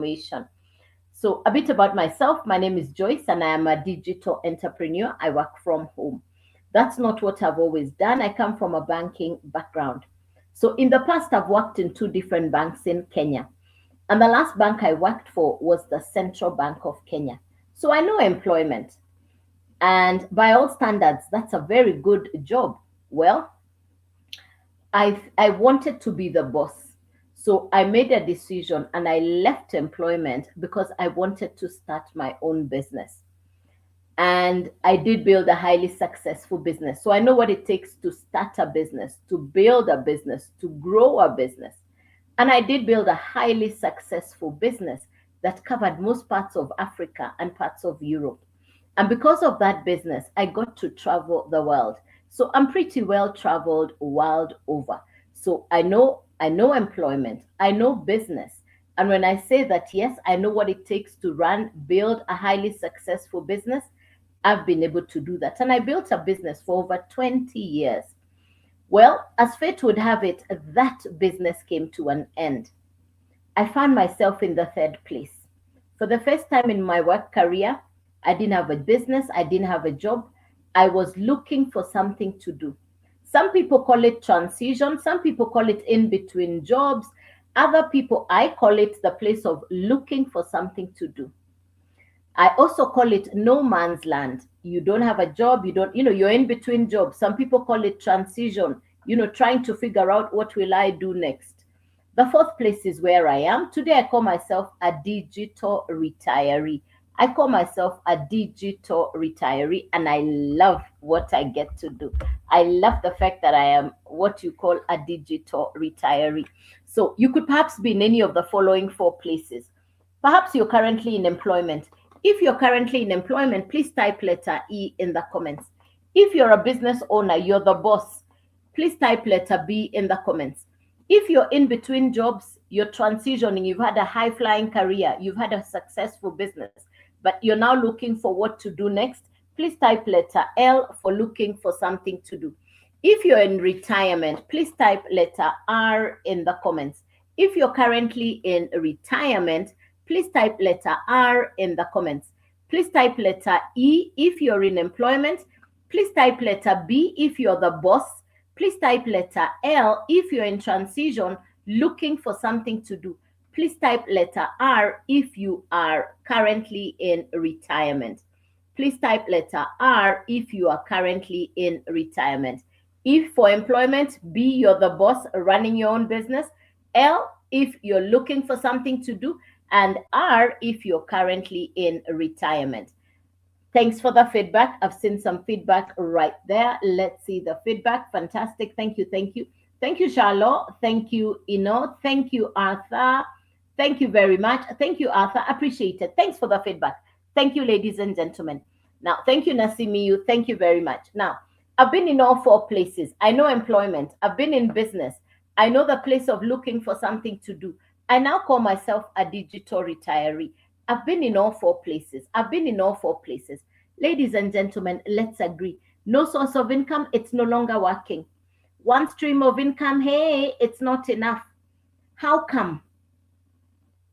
information. So, a bit about myself. My name is Joyce, and I am a digital entrepreneur. I work from home. That's not what I've always done. I come from a banking background. So, in the past, I've worked in two different banks in Kenya. And the last bank I worked for was the Central Bank of Kenya. So, I know employment. And by all standards, that's a very good job. Well, I wanted to be the boss. So I made a decision and I left employment because I wanted to start my own business. And I did build a highly successful business. So I know what it takes to start a business, to build a business, to grow a business. And I did build a highly successful business that covered most parts of Africa and parts of Europe. And because of that business, I got to travel the world. So I'm pretty well traveled world over. So I know employment, I know business. And when I say that, yes, I know what it takes to build a highly successful business, I've been able to do that. And I built a business for over 20 years. Well, as fate would have it, that business came to an end. I found myself in the third place. For the first time in my work career, I didn't have a business, I didn't have a job. I was looking for something to do. Some people call it transition, some people call it in between jobs. Other people, I call it the place of looking for something to do. I also call it no man's land. You don't have a job, you're in between jobs. Some people call it transition, trying to figure out what will I do next. The fourth place is where I am. Today, I call myself a digital retiree. I call myself a digital retiree, and I love what I get to do. I love the fact that I am what you call a digital retiree. So you could perhaps be in any of the following four places. Perhaps you're currently in employment. If you're currently in employment, please type letter E in the comments. If you're a business owner, you're the boss, please type letter B in the comments. If you're in between jobs, you're transitioning, you've had a high flying career, you've had a successful business, but you're now looking for what to do next, please type letter L for looking for something to do. If you're in retirement, please type letter R in the comments. If you're currently in retirement, please type letter R in the comments. Please type letter E if you're in employment. Please type letter B if you're the boss. Please type letter L if you're in transition looking for something to do. Please type letter R if you are currently in retirement. Please type letter R if you are currently in retirement. If for employment, B, you're the boss running your own business. L, if you're looking for something to do. And R, if you're currently in retirement. Thanks for the feedback. I've seen some feedback right there. Let's see the feedback. Fantastic. Thank you. Thank you. Thank you, Charlotte. Thank you, Ino. Thank you, Arthur. Thank you very much. Thank you, Arthur. Appreciate it. Thanks for the feedback. Thank you, ladies and gentlemen. Now, thank you, Nasimiyu. Thank you very much. Now, I've been in all four places. I know employment. I've been in business. I know the place of looking for something to do. I now call myself a digital retiree. I've been in all four places. I've been in all four places. Ladies and gentlemen, let's agree. No source of income, it's no longer working. One stream of income, hey, it's not enough. How come?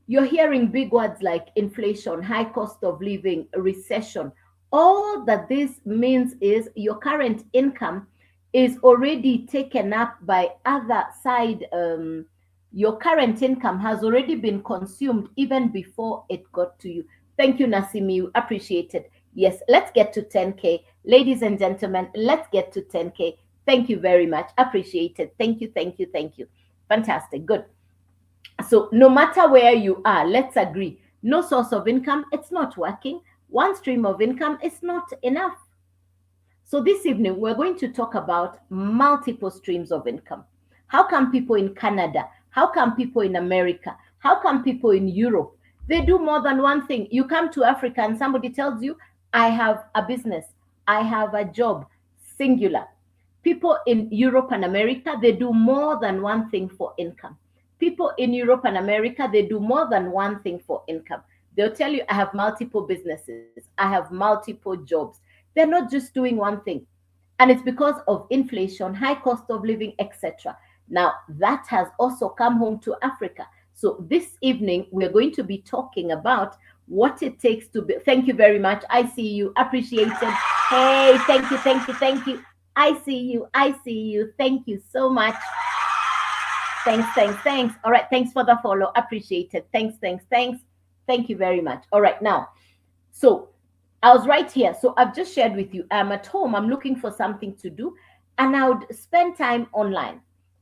You're hearing big words like inflation, high cost of living, recession. All that this means is your current income is already taken up by other side. Your current income has already been consumed even before it got to you. Thank you, Nasimi. Appreciate it. Yes, let's get to 10K. Ladies and gentlemen, let's get to 10K. Thank you very much. Appreciate it. Thank you, thank you, thank you. Fantastic. Good. So no matter where you are, let's agree. No source of income, it's not working. One stream of income is not enough. So this evening, we're going to talk about multiple streams of income. How come people in Canada, how come people in America, how come people in Europe, they do more than one thing? You come to Africa and somebody tells you, I have a business, I have a job, singular. People in Europe and America, they do more than one thing for income. People in Europe and America, they do more than one thing for income. They'll tell you, I have multiple businesses, I have multiple jobs. They're not just doing one thing. And it's because of inflation, high cost of living, etc. Now, that has also come home to Africa. So this evening, we're going to be talking about what it takes to be. Thank you very much. I see you. Appreciate it. Hey, thank you, thank you, thank you. I see you. I see you. Thank you so much. Thanks, thanks, thanks. All right. Thanks for the follow. Appreciate it. Thanks, thanks, thanks. Thank you very much. All right. Now, so I was right here. So I've just shared with you. I'm at home. I'm looking for something to do. And I would spend time online.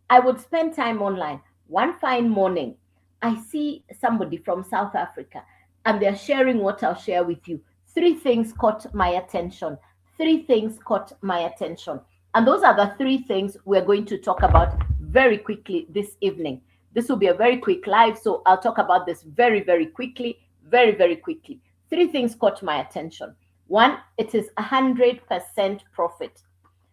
I would spend time online. One fine morning, I see somebody from South Africa and they're sharing what I'll share with you. Three things caught my attention. Three things caught my attention. And those are the three things we're going to talk about very quickly this evening. This will be a very quick live, so I'll talk about this very, very quickly, very, very quickly. Three things caught my attention. One, it is 100% profit.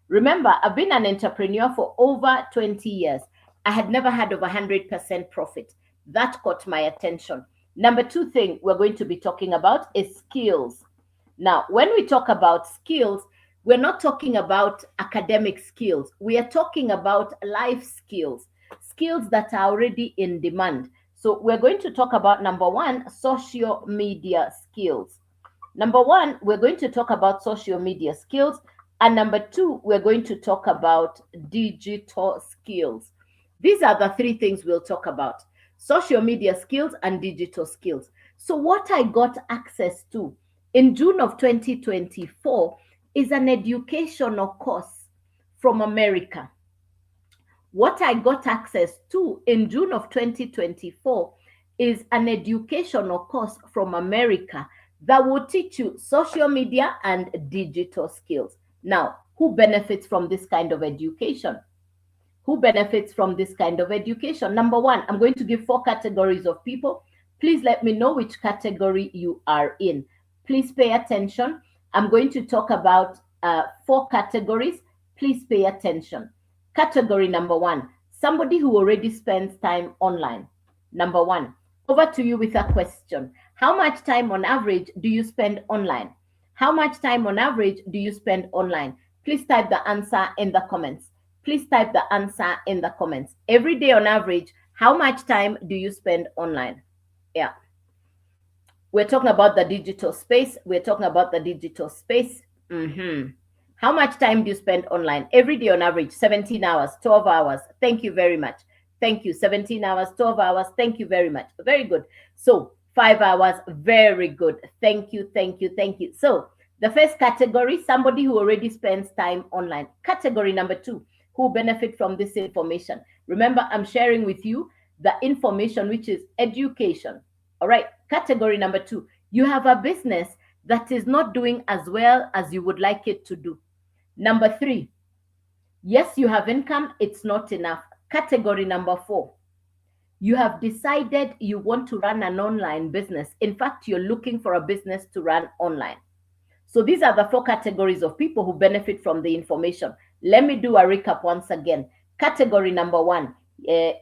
Remember, I've been an entrepreneur for over 20 years. I had never had of 100% profit. That caught my attention. Number two thing we're going to be talking about is skills. Now, when we talk about skills, we're not talking about academic skills. We are talking about life skills, skills that are already in demand. So we're going to talk about number one, social media skills. Number one, we're going to talk about social media skills. And number two, we're going to talk about digital skills. These are the three things we'll talk about: social media skills and digital skills. So what I got access to in June of 2024 is an educational course from America. What I got access to in June of 2024 is an educational course from America that will teach you social media and digital skills. Now, who benefits from this kind of education? Who benefits from this kind of education? Number one, I'm going to give 4 categories of people. Please let me know which category you are in. Please pay attention. I'm going to talk about 4 categories. Please pay attention. Category number one, somebody who already spends time online. Number one, over to you with a question. How much time on average do you spend online? How much time on average do you spend online? Please type the answer in the comments. Please type the answer in the comments. Every day on average, how much time do you spend online? Yeah. We're talking about the digital space. We're talking about the digital space. How much time do you spend online? Every day on average, 17 hours, 12 hours. Thank you very much. Thank you. 17 hours, 12 hours. Thank you very much. Very good. So 5 hours. Very good. Thank you. Thank you. Thank you. So the first category, somebody who already spends time online. Category number two, who benefit from this information. Remember, I'm sharing with you the information, which is education. All right. Category number two, you have a business that is not doing as well as you would like it to do. Number three, yes, you have income, it's not enough. Category number four, you have decided you want to run an online business. In fact, you're looking for a business to run online. So these are the 4 categories of people who benefit from the information. Let me do a recap once again. Category number one,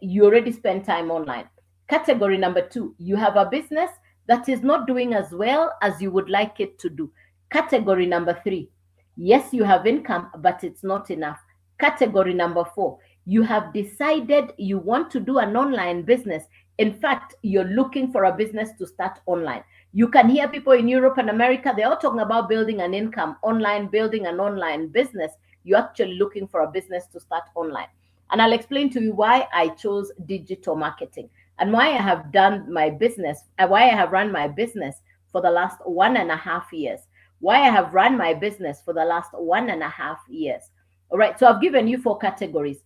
you already spend time online. Category number two, you have a business that is not doing as well as you would like it to do. Category number three, yes, you have income, but it's not enough. Category number four, you have decided you want to do an online business. In fact, you're looking for a business to start online. You can hear people in Europe and America, they're all talking about building an income online, building an online business. You're actually looking for a business to start online. And I'll explain to you why I chose digital marketing and why I have done my business, why I have run my business for the last 1.5 years. Why I have run my business for the last 1.5 years. All right, so I've given you 4 categories.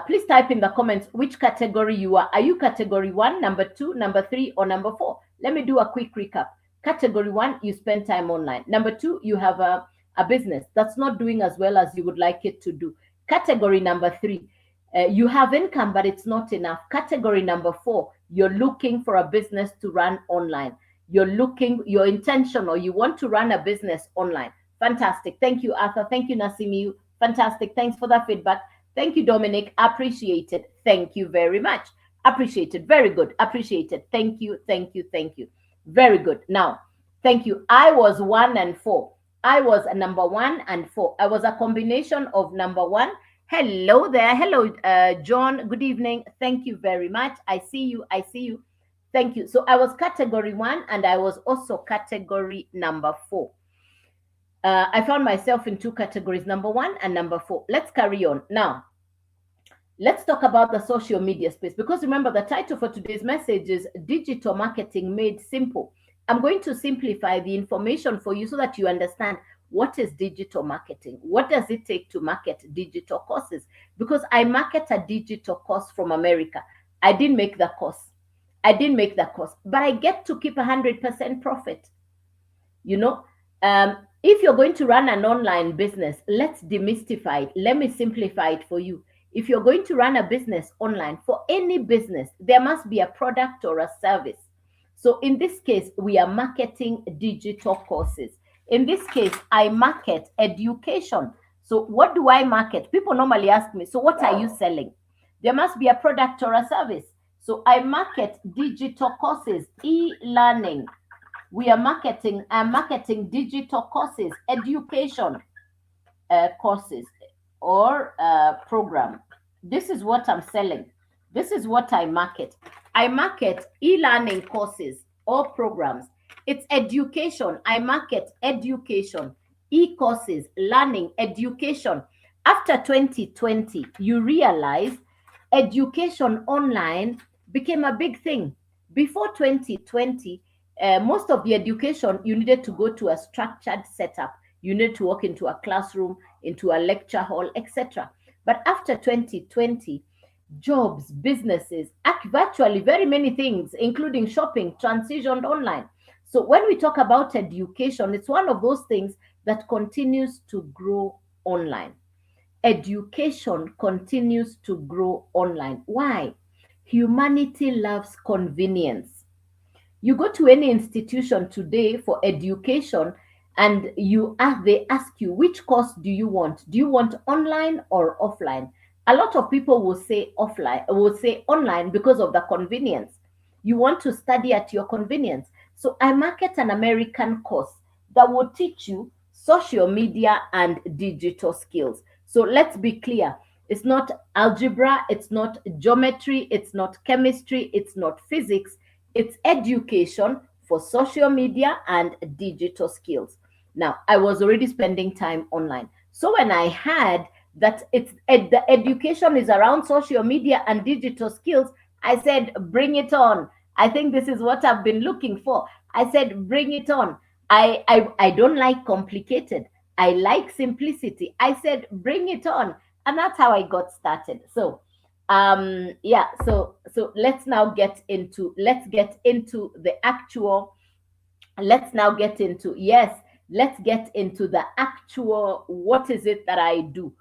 Please type in the comments which category you are. Are you category 1, number 2, number 3, or number 4? Let me do a quick recap. Category 1, you spend time online. Number 2, you have a business that's not doing as well as you would like it to do. Category number 3, you have income, but it's not enough. Category number 4, you're looking for a business to run online. You're intentional, you want to run a business online. Fantastic. Thank you, Arthur. Thank you, Nasimiu. Fantastic. Thanks for that feedback. Thank you, Dominic. Appreciate it. Thank you very much. Appreciate it. Very good. Appreciate it. Thank you. Thank you. Thank you. Very good. Now, thank you. I was 1 and 4. I was a number 1 and 4. I was a combination of number 1 Hello there. Hello, John. Good evening. Thank you very much. I see you. I see you. Thank you. So I was category 1 and I was also category number 4. I found myself in two categories, number 1 and number 4. Let's carry on. Now, let's talk about the social media space, because remember the title for today's message is Digital Marketing Made Simple. I'm going to simplify the information for you so that you understand what is digital marketing. What does it take to market digital courses? Because I market a digital course from America. I didn't make the course. But I get to keep 100% profit. You know, if you're going to run an online business, let's demystify it. Let me simplify it for you. If you're going to run a business online, for any business, there must be a product or a service. So in this case, we are marketing digital courses. In this case, I market education. So what do I market? People normally ask me, so what are you selling? There must be a product or a service. So I market digital courses, e-learning. I'm marketing digital courses, education courses or program. This is what I'm selling. This is what I market. I market e-learning courses or programs. It's education. I market education, e-courses, learning, education. After 2020, you realize education online became a big thing. Before 2020, most of the education, you needed to go to a structured setup. You need to walk into a classroom, into a lecture hall, etc. But after 2020, jobs, businesses, virtually very many things, including shopping, transitioned online. So when we talk about education, it's one of those things that continues to grow online. Education continues to grow online. Why? Humanity loves convenience. You go to any institution today for education and they ask you, which course do you want? Do you want online or offline? A lot of people will say offline, will say online because of the convenience. You want to study at your convenience. So I market an American course that will teach you social media and digital skills. So let's be clear. It's not algebra, it's not geometry, it's not chemistry, it's not physics. It's education for social media and digital skills. Now, I was already spending time online. So when I had that the education is around social media and digital skills, I said, bring it on. I think this is what I've been looking for. I said, bring it on. I don't like complicated. I like simplicity. I said, bring it on. And that's how I got started. So yeah, so let's get into the actual let's now get into yes let's get into the actual, what is it that I do,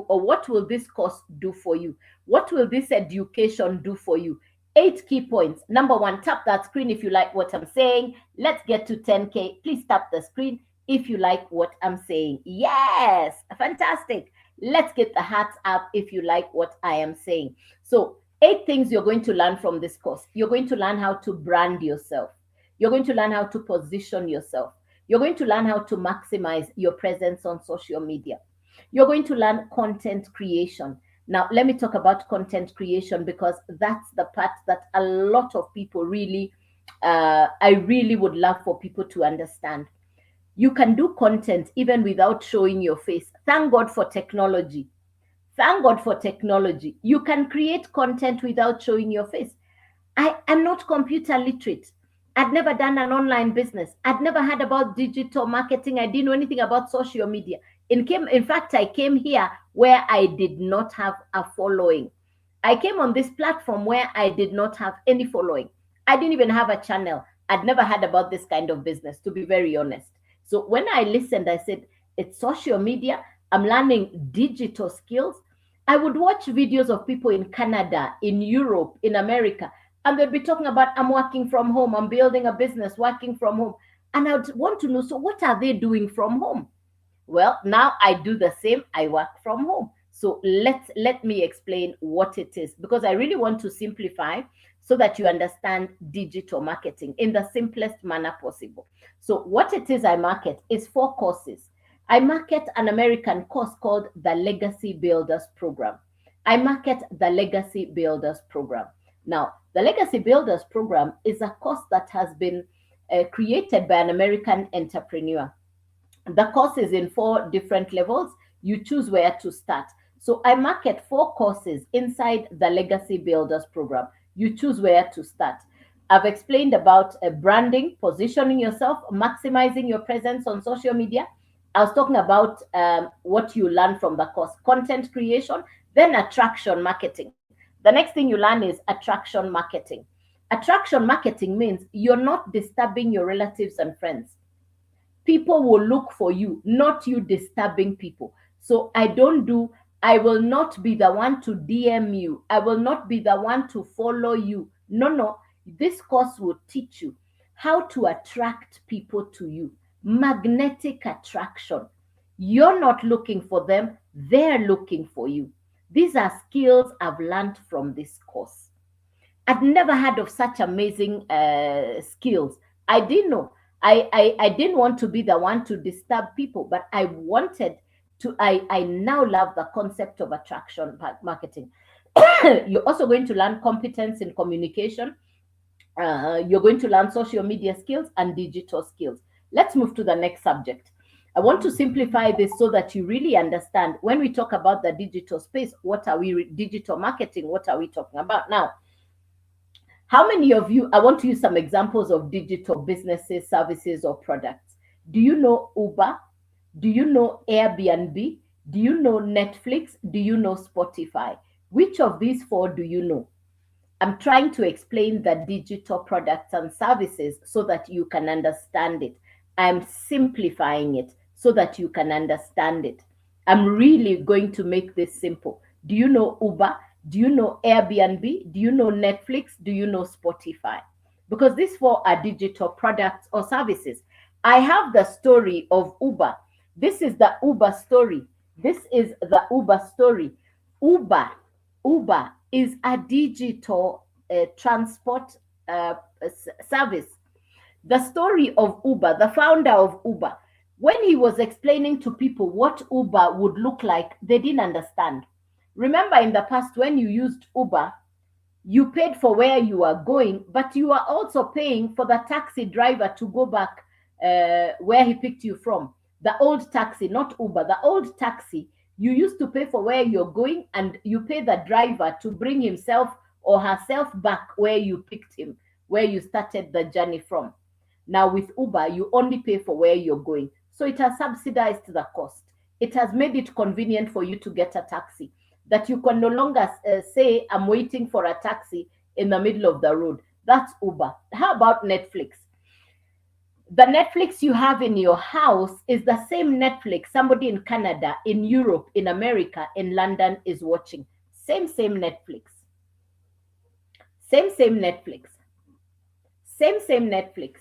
or what will this course do for you, what will this education do for you. 8 key points. Number 1, tap that screen if you like what I'm saying. Let's get to 10K. Please tap the screen if you like what I'm saying. Yes, fantastic. Let's get the hearts up if you like what I am saying. So 8 things you're going to learn from this course. You're going to learn how to brand yourself. You're going to learn how to position yourself. You're going to learn how to maximize your presence on social media. You're going to learn content creation. Now, let me talk about content creation because that's the part that a lot of people I really would love for people to understand. You can do content even without showing your face. Thank God for technology. Thank God for technology. You can create content without showing your face. I am not computer literate. I'd never done an online business. I'd never heard about digital marketing. I didn't know anything about social media. In fact, I came here where I did not have a following. I came on this platform where I did not have any following. I didn't even have a channel. I'd never heard about this kind of business, to be very honest. So when I listened, I said, it's social media. I'm learning digital skills. I would watch videos of people in Canada, in Europe, in America, and they'd be talking about, I'm working from home, I'm building a business, working from home. And I would want to know, so what are they doing from home? Well, now I do the same. I work from home. So let me explain what it is, because I really want to simplify so that you understand digital marketing in the simplest manner possible. So what it is I market is 4 courses. I market an American course called the Legacy Builders Program. I market the Legacy Builders Program. Now, the Legacy Builders Program is a course that has been created by an American entrepreneur. The course is in 4 different levels. You choose where to start. So I market 4 courses inside the Legacy Builders Program. You choose where to start. I've explained about branding, positioning yourself, maximizing your presence on social media. I was talking about what you learn from the course, content creation, then attraction marketing. The next thing you learn is attraction marketing. Attraction marketing means you're not disturbing your relatives and friends. People will look for you, not you disturbing people. So I will not be the one to DM you. I will not be the one to follow you. No, no. This course will teach you how to attract people to you. Magnetic attraction. You're not looking for them, they're looking for you. These are skills I've learned from this course. I'd never heard of such amazing skills. I didn't know. I didn't want to be the one to disturb people, but I wanted to. I now love the concept of attraction marketing. You're also going to learn competence in communication. You're going to learn social media skills and digital skills. Let's move to the next subject. I want to simplify this so that you really understand when we talk about the digital space, digital marketing, what are we talking about now? How many of you, I want to use some examples of digital businesses, services, or products. Do you know Uber? Do you know Airbnb? Do you know Netflix? Do you know Spotify? Which of these 4 do you know? I'm trying to explain the digital products and services so that you can understand it. I'm simplifying it so that you can understand it. I'm really going to make this simple. Do you know Uber? Do you know Airbnb? Do you know Netflix? Do you know Spotify? Because these 4 are digital products or services. I have the story of Uber. This is the Uber story. This is the Uber story. Uber is a digital transport service. The story of Uber, the founder of Uber, when he was explaining to people what Uber would look like, they didn't understand. Remember in the past when you used Uber, you paid for where you are going, but you are also paying for the taxi driver to go back where he picked you from. The old taxi, not Uber, the old taxi, you used to pay for where you're going and you pay the driver to bring himself or herself back where you picked him, where you started the journey from. Now with Uber, you only pay for where you're going. So it has subsidized the cost. It has made it convenient for you to get a taxi, that you can no longer say, I'm waiting for a taxi in the middle of the road. That's Uber. How about Netflix? The Netflix you have in your house is the same Netflix somebody in Canada, in Europe, in America, in London is watching. Same Netflix. Same Netflix. Same Netflix.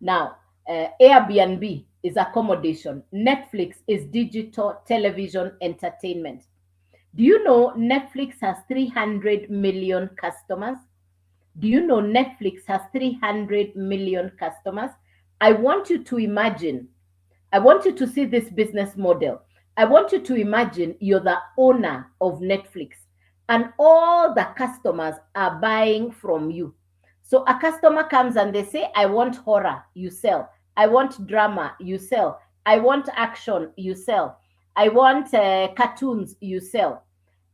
Now, Airbnb is accommodation. Netflix is digital television entertainment. Do you know Netflix has 300 million customers? Do you know Netflix has 300 million customers? I want you to imagine, I want you to see this business model. I want you to imagine you're the owner of Netflix and all the customers are buying from you. So a customer comes and they say, I want horror, you sell. I want drama, you sell. I want action, you sell. I want cartoons, you sell.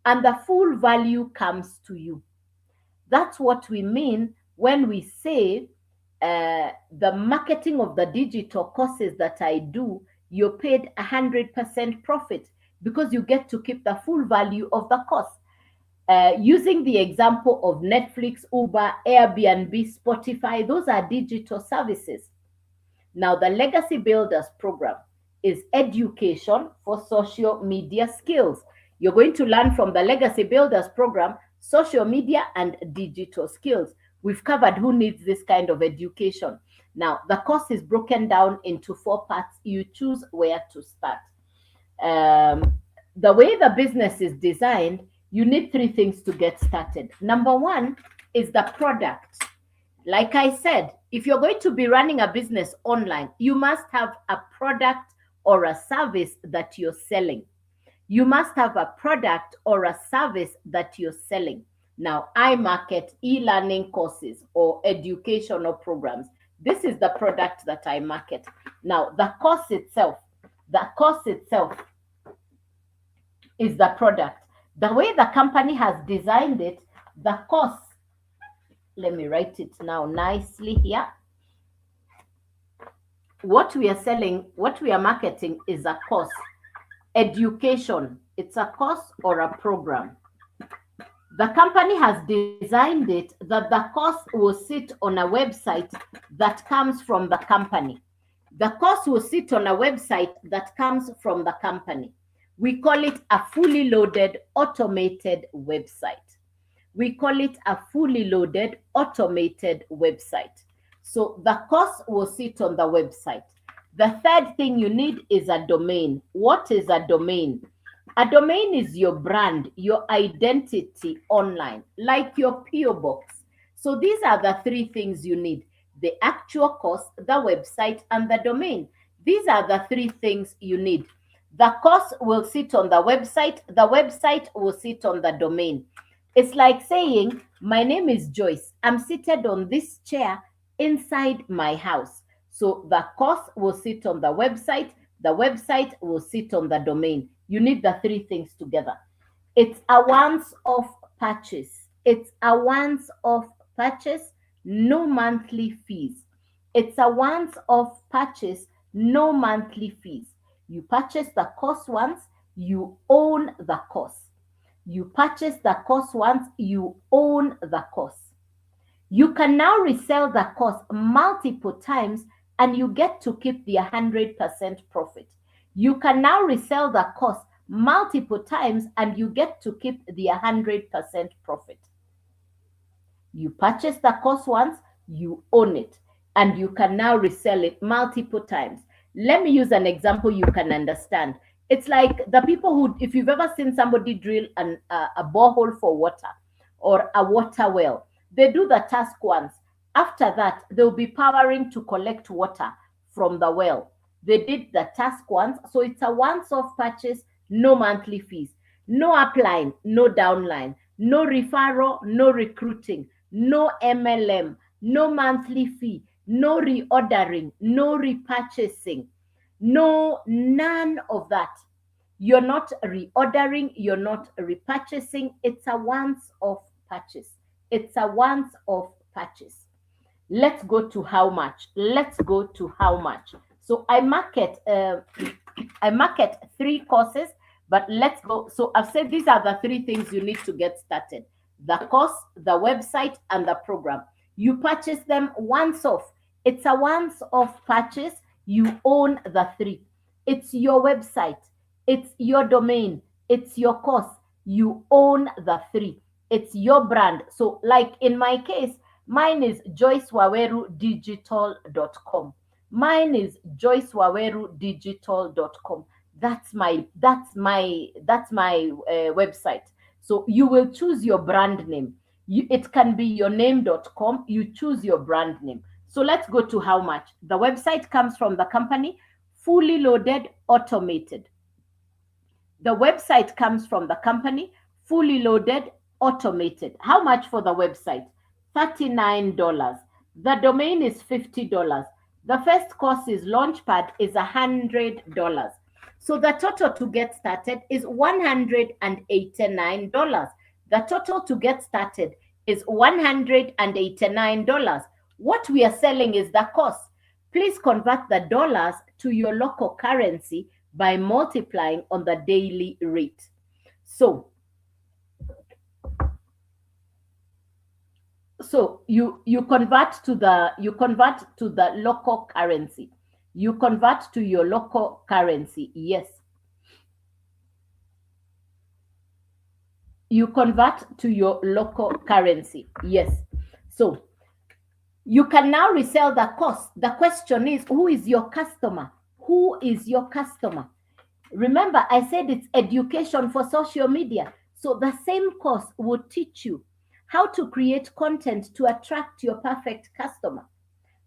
And the full value comes to you. That's what we mean when we say the marketing of the digital courses that I do, you're paid 100% profit because you get to keep the full value of the course. Using the example of Netflix, Uber, Airbnb, Spotify, those are digital services. Now, the Legacy Builders program is education for social media skills. You're going to learn from the Legacy Builders program social media and digital skills. We've covered who needs this kind of education. Now, the course is broken down into 4 parts. You choose where to start. The way the business is designed, you need 3 things to get started. Number 1 is the product. Like I said, if you're going to be running a business online, you must have a product or a service that you're selling. You must have a product or a service that you're selling. Now, I market e-learning courses or educational programs. This is the product that I market. Now, the course itself is the product. The way the company has designed it, the course, let me write it now nicely here. What we are selling, what we are marketing is a course. Education, it's a course or a program. The company has designed it that the course will sit on a website that comes from the company. The course will sit on a website that comes from the company. We call it a fully loaded automated website. We call it a fully loaded automated website. So the course will sit on the website. The third thing you need is a domain. What is a domain? A domain is your brand, your identity online, like your PO box. So these are the three things you need: the actual course, the website, and the domain. These are the three things you need. The course will sit on the website will sit on the domain. It's like saying, my name is Joyce. I'm seated on this chair inside my house. So the course will sit on the website will sit on the domain. You need the three things together. It's a once-off purchase. It's a once-off purchase, no monthly fees. It's a once-off purchase, no monthly fees. You purchase the course once, you own the course. You purchase the course once, you own the course. You can now resell the course multiple times and you get to keep the 100% profit. You can now resell the course multiple times and you get to keep the 100% profit. You purchase the course once, you own it, and you can now resell it multiple times. Let me use an example you can understand. It's like the people who, if you've ever seen somebody drill a borehole for water or a water well, they do the task once. After that, they'll be powering to collect water from the well. They did the task once, so it's a once-off purchase, no monthly fees, no upline, no downline, no referral, no recruiting, no MLM, no monthly fee, no reordering, no repurchasing, none of that. You're not reordering, you're not repurchasing. It's a once-off purchase. It's a once-off purchase. Let's go to how much. So I market 3 courses, but let's go. So I've said these are the 3 things you need to get started: the course, the website, and the program. You purchase them once off. It's a once-off purchase. You own the 3. It's your website, it's your domain, it's your course. You own the 3. It's your brand. So like in my case, mine is joycewawerudigital.com. Mine is joycewawerudigital.com. That's my website. So you will choose your brand name. It can be your name.com. You choose your brand name. So let's go to how much. The website comes from the company, fully loaded, automated. The website comes from the company, fully loaded, automated. How much for the website? $39. The domain is $50. The first course is Launchpad is $100. So the total to get started is $189. The total to get started is $189. What we are selling is the course. Please convert the dollars to your local currency by multiplying on the daily rate. So you convert to the local currency. You convert to your local currency. Yes. You convert to your local currency. Yes. So you can now resell the course. The question is, who is your customer? Who is your customer? Remember, I said it's education for social media. So the same course will teach you how to create content to attract your perfect customer.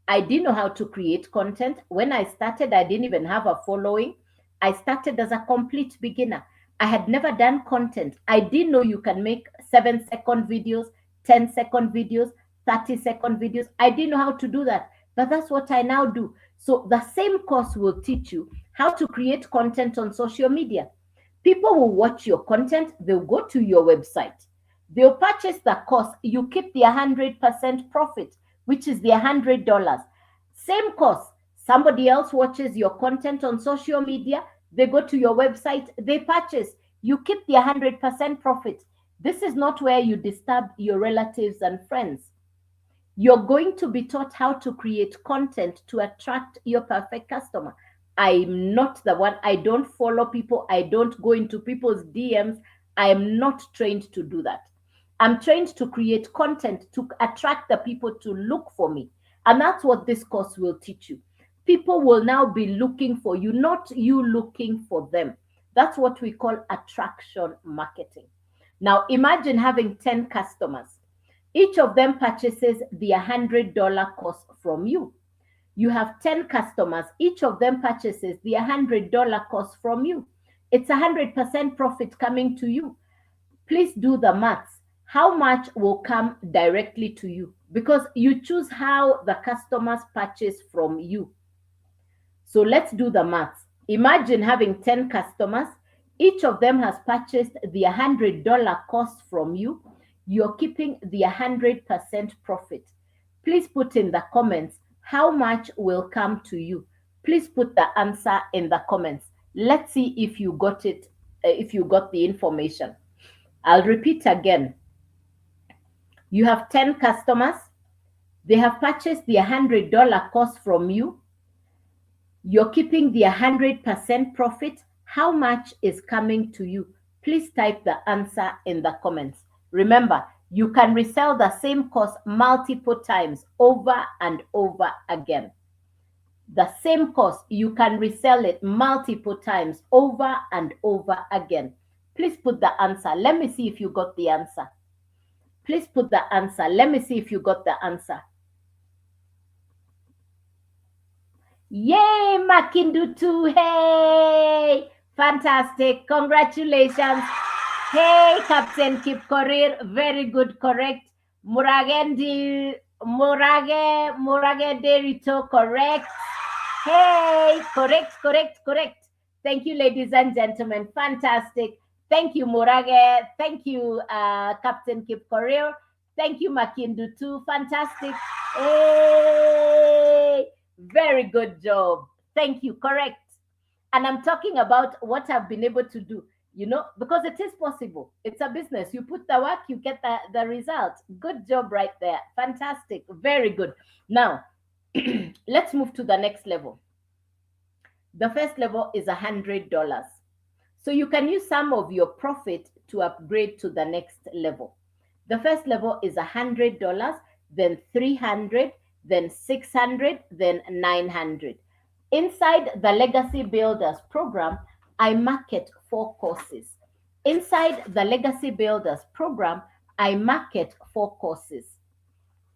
I didn't know how to create content. When I started, I didn't even have a following. I started as a complete beginner. I had never done content. I didn't know you can make 7-second videos, 10-second videos, 30-second videos. I didn't know how to do that, but that's what I now do. So the same course will teach you how to create content on social media. People will watch your content, they'll go to your website, they'll purchase the course, you keep the 100% profit, which is the $100. Same course, somebody else watches your content on social media, they go to your website, they purchase, you keep the 100% profit. This is not where you disturb your relatives and friends. You're going to be taught how to create content to attract your perfect customer. I'm not the one. I don't follow people. I don't go into people's DMs. I am not trained to do that. I'm trained to create content to attract the people to look for me. And that's what this course will teach you. People will now be looking for you, not you looking for them. That's what we call attraction marketing. Now, imagine having 10 customers. Each of them purchases the $100 course from you. You have 10 customers. Each of them purchases the $100 course from you. It's 100% profit coming to you. Please do the maths. How much will come directly to you? Because you choose how the customers purchase from you. So let's do the maths. Imagine having 10 customers. Each of them has purchased the $100 course from you. You're keeping the 100% profit. Please put in the comments how much will come to you. Please put the answer in the comments. Let's see if you got it, if you got the information. I'll repeat again. You have 10 customers. They have purchased the $100 course from you. You're keeping the 100% profit. How much is coming to you? Please type the answer in the comments. Remember, you can resell the same course multiple times over and over again. The same course, you can resell it multiple times over and over again. Please put the answer. Let me see if you got the answer. Please put the answer. Let me see if you got the answer. Yay, Makindutu. Hey, fantastic. Congratulations. Hey, Captain Kipkorir, very good, correct. Murage Derito, correct. Hey, correct. Thank you, ladies and gentlemen. Fantastic. Thank you, Murage. Thank you, Captain Kipkorir. Thank you, Makindu too. Fantastic. Hey, very good job. Thank you, correct. And I'm talking about what I've been able to do. Because it is possible. It's a business. You put the work, you get the result. Good job right there. Fantastic. Very good. Now, let's move to the next level. The first level is $100. So you can use some of your profit to upgrade to the next level. The first level is $100, then $300, then $600, then $900. Inside the Legacy Builders program, I market 4 courses. Inside the Legacy Builders program, I market 4 courses.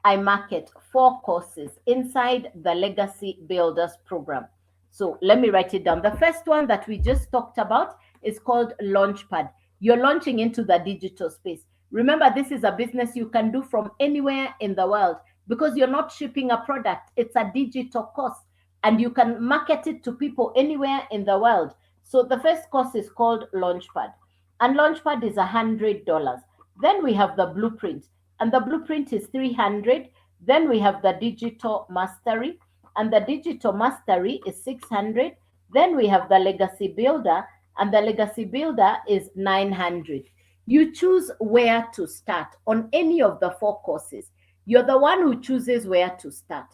I market 4 courses inside the Legacy Builders program. So let me write it down. The first one that we just talked about is called Launchpad. You're launching into the digital space. Remember, this is a business you can do from anywhere in the world because you're not shipping a product. It's a digital course and you can market it to people anywhere in the world. So the first course is called Launchpad, and Launchpad is $100. Then we have the blueprint, and the blueprint is $300. Then we have the digital mastery, and the digital mastery is $600. Then we have the legacy builder, and the legacy builder is $900. You choose where to start on any of the 4 courses. You're the one who chooses where to start.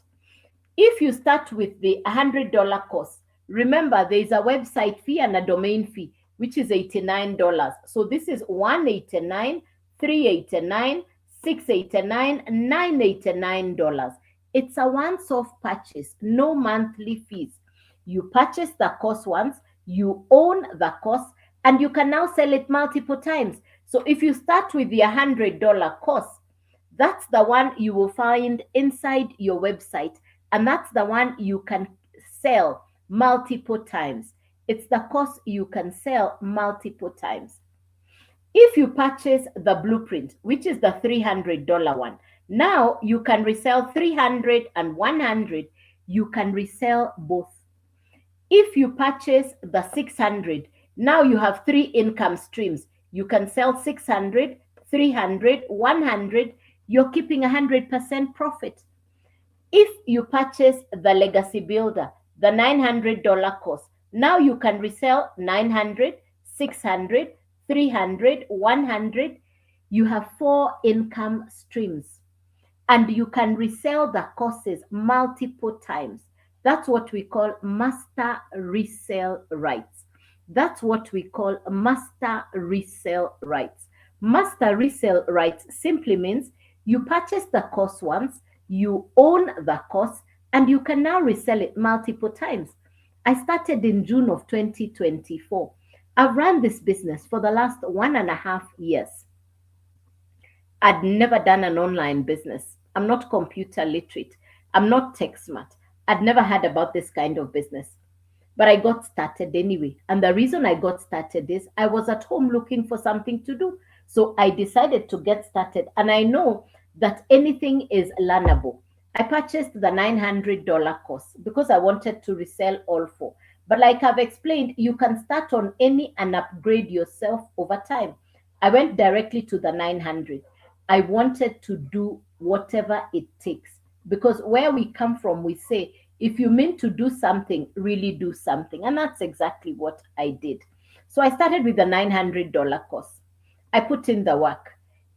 If you start with the $100 course, remember, there is a website fee and a domain fee, which is $89. So this is $189, $389, $689, $989. It's a once-off purchase, no monthly fees. You purchase the course once, you own the course, and you can now sell it multiple times. So if you start with the $100 course, that's the one you will find inside your website, and that's the one you can sell multiple times. It's the course you can sell multiple times. If you purchase the blueprint, which is the $300 one, now you can resell 300 and 100. You can resell both. If you purchase the 600, now you have three income streams. You can sell 600, 300, 100. You're keeping 100% profit. If you purchase the Legacy Builder, the $900 course, now you can resell 900, 600, 300, 100. You have four income streams and you can resell the courses multiple times. That's what we call master resale rights. That's what we call master resale rights. Master resale rights simply means you purchase the course once, you own the course, and you can now resell it multiple times. I started in June of 2024. I've run this business for the last 1.5 years. I'd never done an online business. I'm not computer literate. I'm not tech smart. I'd never heard about this kind of business. But I got started anyway. And the reason I got started is I was at home looking for something to do. So I decided to get started. And I know that anything is learnable. I purchased the $900 course because I wanted to resell all four. But like I've explained, you can start on any and upgrade yourself over time. I went directly to the 900. I wanted to do whatever it takes because where we come from, we say, if you mean to do something, really do something. And that's exactly what I did. So I started with the $900 course. I put in the work.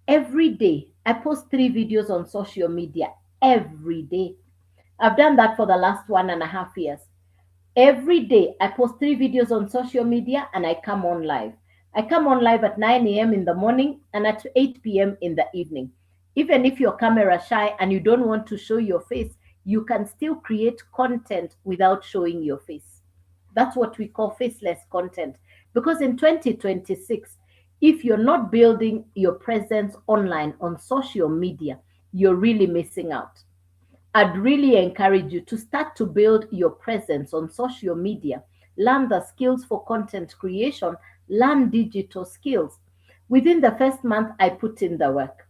Every day, I post 3 videos on social media every day. I've done that for the last 1.5 years. Every day, I post 3 videos on social media and I come on live. I come on live at 9 a.m. in the morning and at 8 p.m. in the evening. Even if you're camera shy and you don't want to show your face, you can still create content without showing your face. That's what we call faceless content. Because in 2026, if you're not building your presence online on social media, you're really missing out. I'd really encourage you to start to build your presence on social media, learn the skills for content creation, learn digital skills. Within the first month, I put in the work.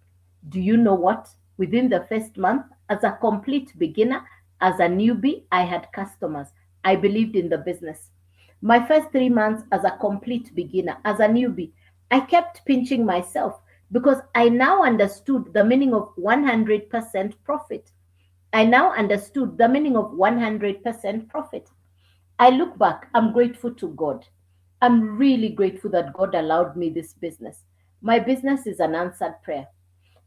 Do you know what? Within the first month, as a complete beginner, as a newbie, I had customers. I believed in the business. My first 3 months as a complete beginner, as a newbie, I kept pinching myself because I now understood the meaning of 100% profit. I now understood the meaning of 100% profit. I look back, I'm grateful to God. I'm really grateful that God allowed me this business. My business is an answered prayer.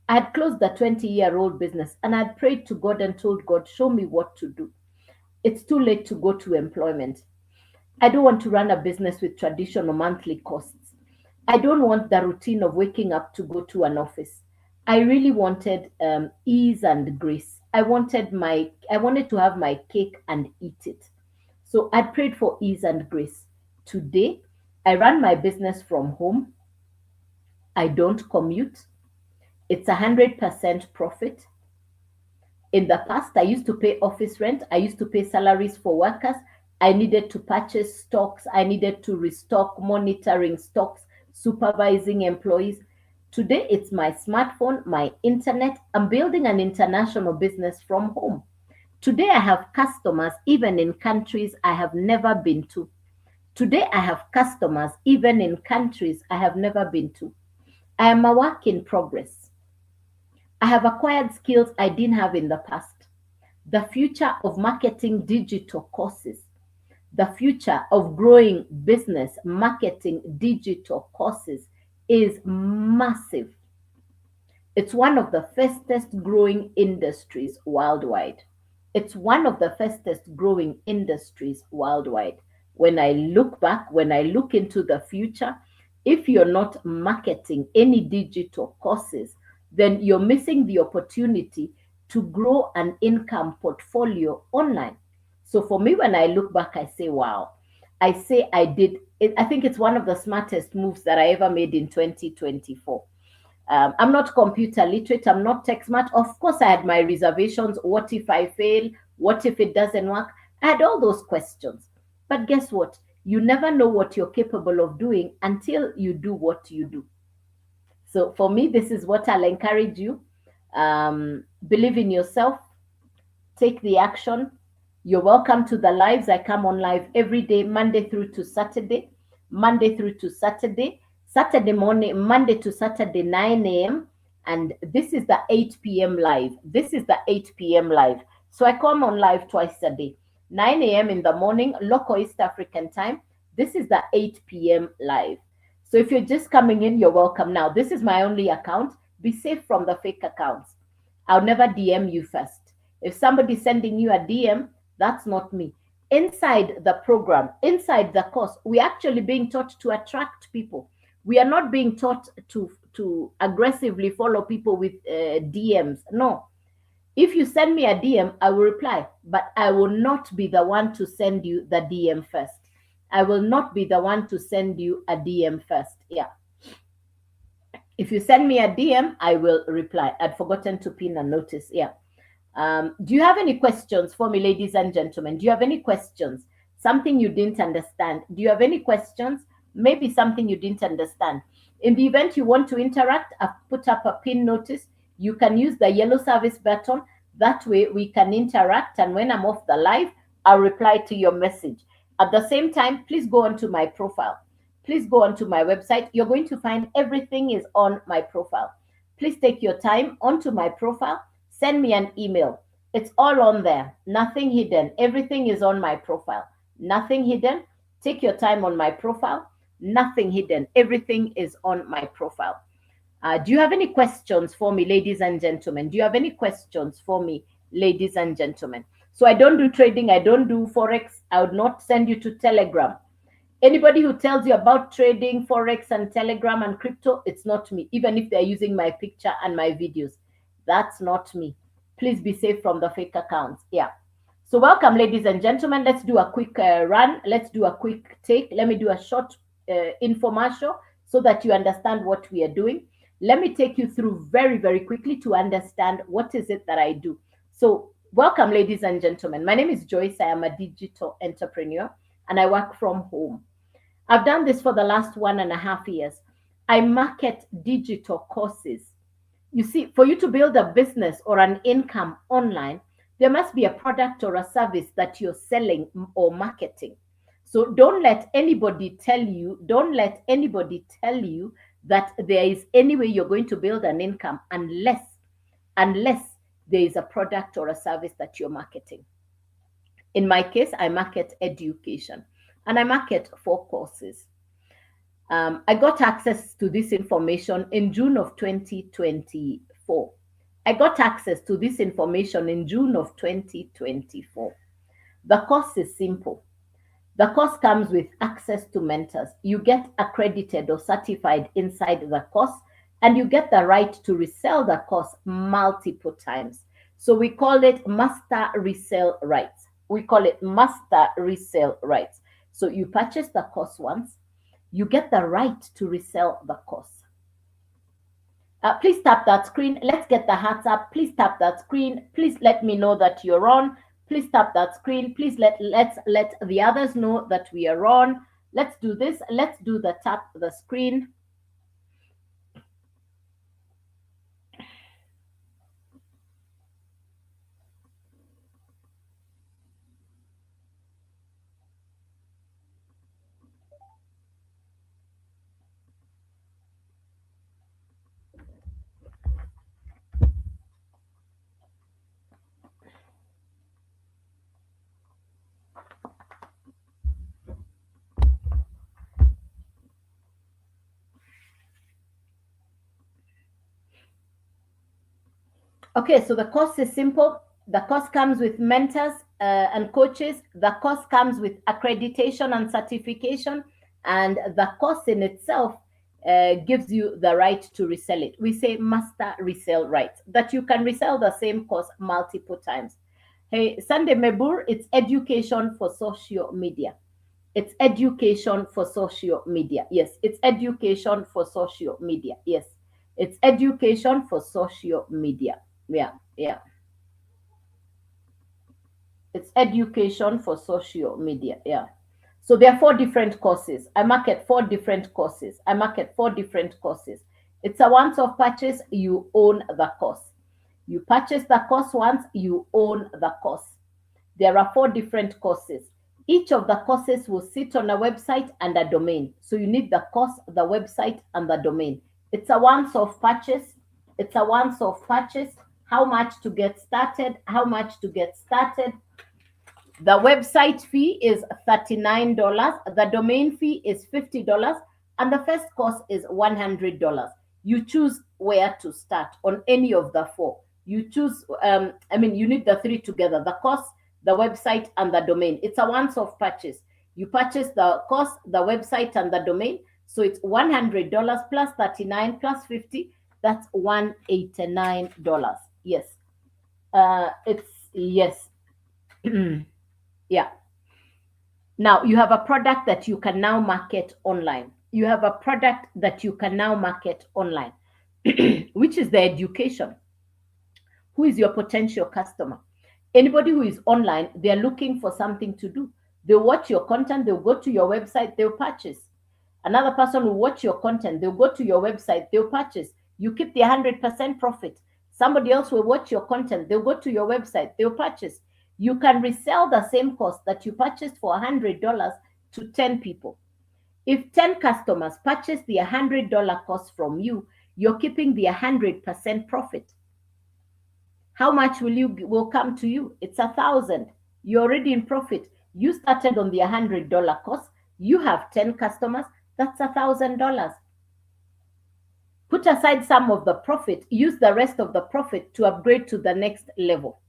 I had closed the 20-year-old business and I had prayed to God and told God, show me what to do. It's too late to go to employment. I don't want to run a business with traditional monthly costs. I don't want the routine of waking up to go to an office. I really wanted ease and grace. I wanted to have my cake and eat it. So I prayed for ease and grace. Today, I run my business from home. I don't commute. It's 100% profit. In the past, I used to pay office rent. I used to pay salaries for workers. I needed to purchase stocks. I needed to restock, monitoring stocks, supervising employees. Today, it's my smartphone, my internet. I'm building an international business from home. Today, I have customers even in countries I have never been to. Today, I have customers even in countries I have never been to. I am a work in progress. I have acquired skills I didn't have in the past. The future of marketing digital courses, the future of growing business marketing digital courses is massive. It's one of the fastest growing industries worldwide. It's one of the fastest growing industries worldwide. When I look back, when I look into the future, if you're not marketing any digital courses, then you're missing the opportunity to grow an income portfolio online. So for me, when I look back, I say, wow, I say I did it. I think it's one of the smartest moves that I ever made in 2024. I'm not computer literate. I'm not tech smart. Of course, I had my reservations. What if I fail? What if it doesn't work? I had all those questions. But guess what? You never know what you're capable of doing until you do what you do. So for me, this is what I'll encourage you. Believe in yourself, take the action. You're welcome to the lives. I come on live every day, Monday through to Saturday, Monday through to Saturday, Saturday morning, Monday to Saturday, 9 a.m. And this is the 8 p.m. live. This is the 8 p.m. live. So I come on live twice a day, 9 a.m. in the morning, local East African time. This is the 8 p.m. live. So if you're just coming in, you're welcome. Now, this is my only account. Be safe from the fake accounts. I'll never DM you first. If somebody's sending you a DM, that's not me. Inside the program, inside the course, we're actually being taught to attract people. We are not being taught to aggressively follow people with DMs. No. If you send me a DM, I will reply, but I will not be the one to send you the DM first. I will not be the one to send you a DM first. Yeah. If you send me a DM, I will reply. I'd forgotten to pin a notice. Yeah. Do you have any questions for me, ladies and gentlemen? Do you have any questions? Something you didn't understand? Do you have any questions? Maybe something you didn't understand. In the event you want to interact, I've put up a pin notice. You can use the yellow service button. That way we can interact. And when I'm off the live, I'll reply to your message. At the same time, please go onto my profile. Please go onto my website. You're going to find everything is on my profile. Please take your time onto my profile. Send me an email. It's all on there. Nothing hidden. Everything is on my profile. Nothing hidden. Take your time on my profile. Nothing hidden. Everything is on my profile. Do you have any questions for me, ladies and gentlemen? Do you have any questions for me, ladies and gentlemen? So I don't do trading. I don't do Forex. I would not send you to Telegram. Anybody who tells you about trading, Forex, and Telegram and crypto, it's not me, even if they're using my picture and my videos. That's not me. Please be safe from the fake accounts. Yeah. So welcome, ladies and gentlemen. Let's do a quick run. Let's do a quick take. Let me do a short infomercial so that you understand what we are doing. Let me take you through very, very quickly to understand what is it that I do. So welcome, ladies and gentlemen. My name is Joyce. I am a digital entrepreneur and I work from home. I've done this for the last 1.5 years. I market digital courses. You see, for you to build a business or an income online, there must be a product or a service that you're selling or marketing. So don't let anybody tell you that there is any way you're going to build an income unless there is a product or a service that you're marketing. In my case, I market education and I market 4 courses. I got access to this information in June of 2024. I got access to this information in June of 2024. The course is simple. The course comes with access to mentors. You get accredited or certified inside the course, and you get the right to resell the course multiple times. So we call it master resale rights. We call it master resale rights. So you purchase the course once, you get the right to resell the course. Please tap that screen. Let's get the hearts up. Please tap that screen. Please let me know that you're on. Please tap that screen. Please let's let the others know that we are on. Let's do this. Let's do the tap the screen. Okay, so the course is simple. The course comes with mentors and coaches. The course comes with accreditation and certification. And the course in itself gives you the right to resell it. We say master resale rights, that you can resell the same course multiple times. Hey, Sunday Mebur, it's education for social media. It's education for social media. Yes, it's education for social media. Yes, it's education for social media. Yeah. It's education for social media. Yeah. So there are 4 different courses. I market 4 different courses. I market 4 different courses. It's a once-off purchase. You own the course. You purchase the course once, you own the course. There are 4 different courses. Each of the courses will sit on a website and a domain. So you need the course, the website, and the domain. It's a once-off purchase. It's a once-off purchase. How much to get started? How much to get started? The website fee is $39. The domain fee is $50. And the first course is $100. You choose where to start on any of the 4. You choose, you need the 3 together, the course, the website, and the domain. It's a once-off purchase. You purchase the course, the website, and the domain. So it's $100 plus 39 plus 50. That's $189. Yes. Yes. Yeah. Now you have a product that you can now market online. You have a product that you can now market online, which is the education. Who is your potential customer? Anybody who is online, they're looking for something to do. They'll watch your content, they'll go to your website, they'll purchase. Another person will watch your content, they'll go to your website, they'll purchase. You keep the 100% profit. Somebody else will watch your content, they'll go to your website, they'll purchase. You can resell the same course that you purchased for $100 to 10 people. If 10 customers purchase the $100 course from you, you're keeping the 100% profit. How much will come to you? It's $1,000. You're already in profit. You started on the $100 course. You have 10 customers. That's $1,000. Put aside some of the profit. Use the rest of the profit to upgrade to the next level.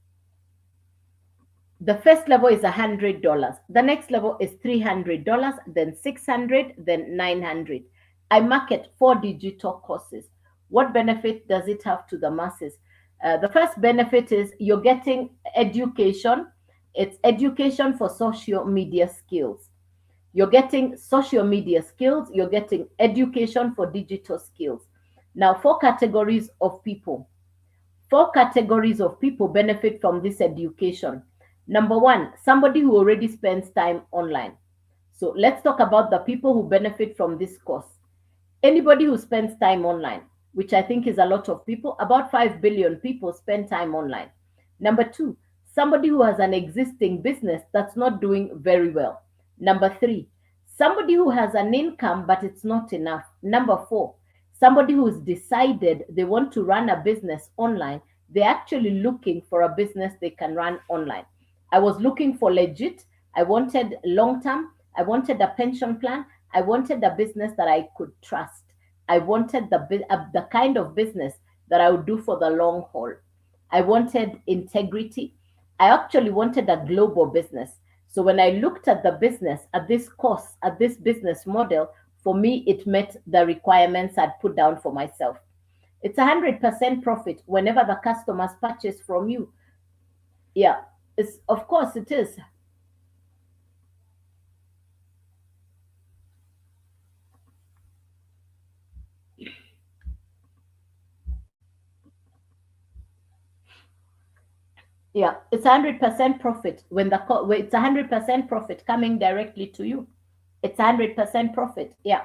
The first level is $100. The next level is $300, then $600, then $900. I market 4 digital courses. What benefit does it have to the masses? The first benefit is you're getting education. It's education for social media skills. You're getting social media skills. You're getting education for digital skills. Now, 4 categories of people. 4 categories of people benefit from this education. Number 1, somebody who already spends time online. So let's talk about the people who benefit from this course. Anybody who spends time online, which I think is a lot of people, about 5 billion people spend time online. Number 2, somebody who has an existing business that's not doing very well. Number 3, somebody who has an income but it's not enough. Number 4, somebody who's decided they want to run a business online. They're actually looking for a business they can run online. I was looking for legit. I wanted long-term. I wanted a pension plan. I wanted a business that I could trust. I wanted the kind of business that I would do for the long haul. I wanted integrity. I actually wanted a global business. So when I looked at the business, at this course, at this business model, for me, it met the requirements I'd put down for myself. It's 100% profit whenever the customers purchase from you. Yeah. Of course it is. Yeah, it's 100% profit when it's 100% profit coming directly to you. It's 100% profit. Yeah.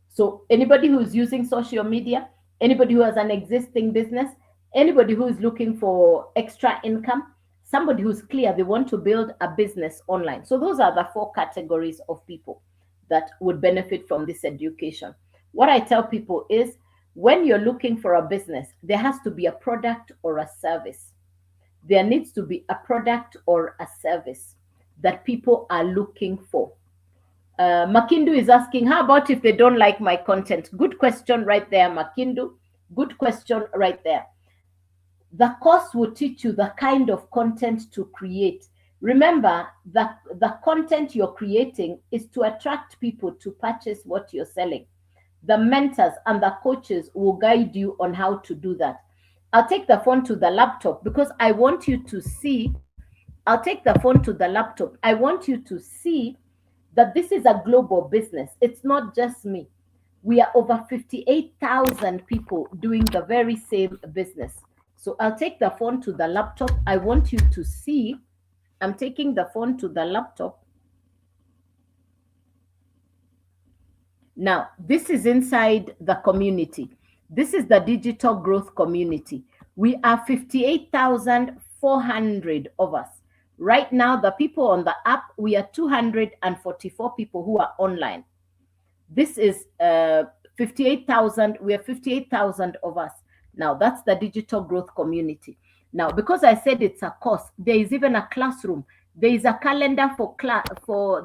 So anybody who's using social media, anybody who has an existing business, anybody who is looking for extra income, somebody who's clear they want to build a business online. So those are the 4 categories of people that would benefit from this education. What I tell people is when you're looking for a business, there has to be a product or a service. There needs to be a product or a service that people are looking for. Makindu is asking, how about if they don't like my content? Good question right there, Makindu. Good question right there. The course will teach you the kind of content to create. Remember that the content you're creating is to attract people to purchase what you're selling. The mentors and the coaches will guide you on how to do that. I'll take the phone to the laptop because I want you to see. I'll take the phone to the laptop. I want you to see that this is a global business. It's not just me. We are over 58,000 people doing the very same business. So I'll take the phone to the laptop. I want you to see. I'm taking the phone to the laptop. Now, this is inside the community. This is the digital growth community. We are 58,400 of us. Right now, the people on the app, we are 244 people who are online. This is 58,000. We are 58,000 of us. Now, that's the digital growth community. Now, because I said it's a course, there is even a classroom. There is a calendar for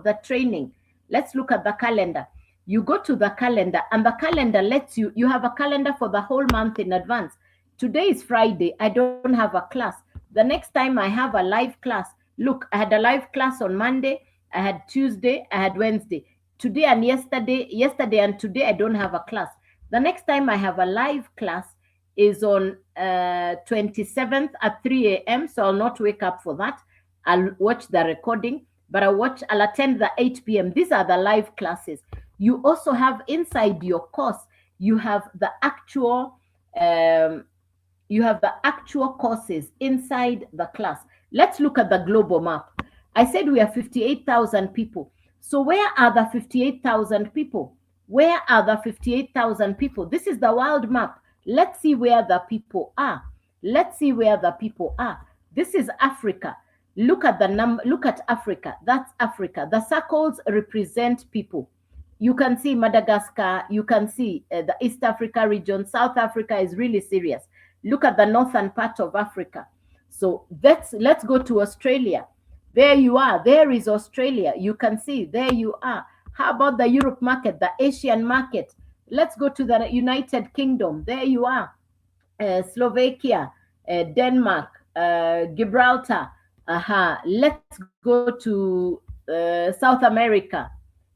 the training. Let's look at the calendar. You go to the calendar, and the calendar lets you have a calendar for the whole month in advance. Today is Friday. I don't have a class. The next time I have a live class, look, I had a live class on Monday, I had Tuesday, I had Wednesday. Today and yesterday and today, I don't have a class. The next time I have a live class is on 27th at 3 a.m. So I'll not wake up for that. I'll watch the recording, but I'll attend the 8 p.m. These are the live classes. You also have inside your course, you have the actual courses inside the class. Let's look at the global map. I said we are 58,000 people. So where are the 58,000 people? Where are the 58,000 people? This is the world map. Let's see where the people are. Let's see where the people are. This is Africa. Look at the number. Look at Africa. That's Africa. The circles represent people. You can see Madagascar. You can see the East Africa region. South Africa is really serious. Look at the northern part of Africa. So let's go to Australia. There you are. There is Australia. You can see there you are. How about the Europe market, the Asian market? Let's go to the United Kingdom. There you are. Slovakia, Denmark, Gibraltar. Let's go to South America.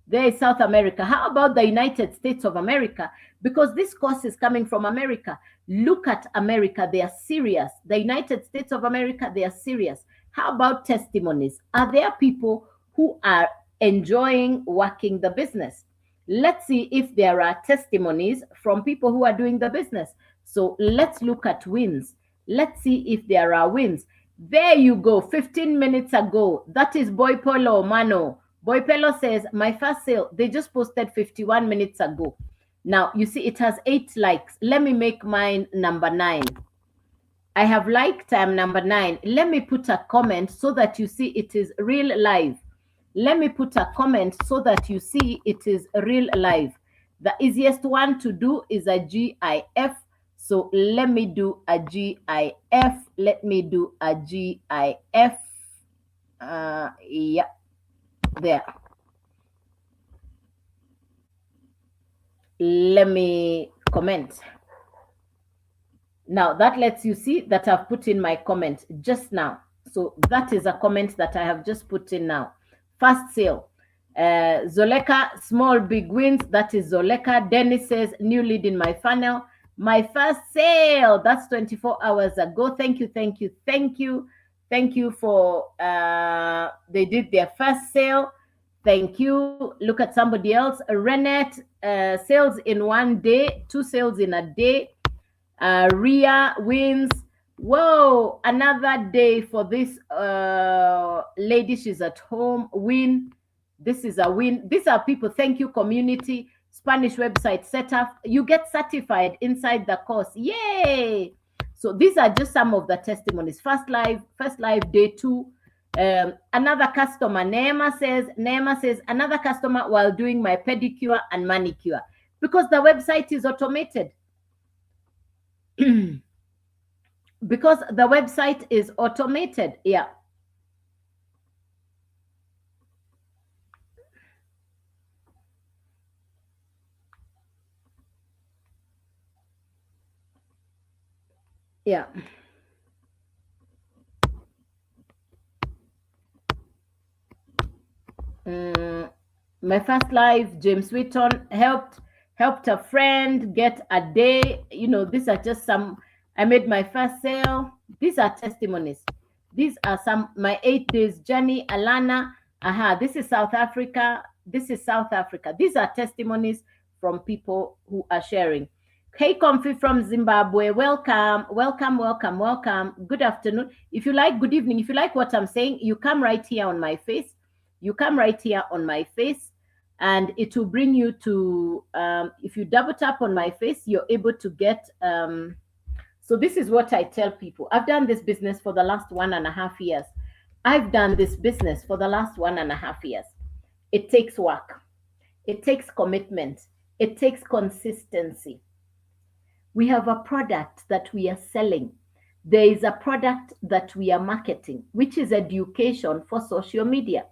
There is South America. How about the United States of America? Because this course is coming from America. Look at America. They are serious. The United States of America, they are serious. How about testimonies? Are there people who are enjoying working the business? Let's see if there are testimonies from people who are doing the business. So let's look at wins. Let's see if there are wins. There you go, 15 minutes ago. That is Boypolo Mano. Boypolo says, my first sale, they just posted 51 minutes ago. Now, you see, it has 8 likes. Let me make mine number 9. I have liked, I'm number 9. Let me put a comment so that you see it is real live. Let me put a comment so that you see it is real live. The easiest one to do is a GIF. So let me do a GIF. Let me do a GIF. Yeah, there. Let me comment. Now that lets you see that I've put in my comment just now. So that is a comment that I have just put in now. First sale. Zoleka, small big wins. That is Zoleka. Dennis says, new lead in my funnel. My first sale. That's 24 hours ago. Thank you, thank you, thank you. Thank you for, they did their first sale. Thank you. Look at somebody else. Renette, sales in 1 day, 2 sales in a day. Ria wins. Whoa, another day for this lady. She's at home. Win. This is a win. These are people. Thank you, community. Spanish website setup. You get certified inside the course. Yay! So these are just some of the testimonies. First live day 2. Another customer, Neema says, another customer while doing my pedicure and manicure, because the website is automated. Because the website is automated. Yeah. Yeah. My first live, James Wheaton helped a friend get a day. You know, these are just some. I made my first sale. These are testimonies. These are some, my 8 days journey. Alana, this is South Africa. This is South Africa. These are testimonies from people who are sharing. Hey, Comfy from Zimbabwe. Welcome, welcome, welcome, welcome. Good afternoon. If you like, good evening. If you like what I'm saying, you come right here on my face. You come right here on my face. and it will bring you to, if you double tap on my face, you're able to get, so this is what I tell people. I've done this business for the last 1.5 years. I've done this business for the last 1.5 years. It takes work. It takes commitment. It takes consistency. We have a product that we are selling. There is a product that we are marketing, which is education for social media.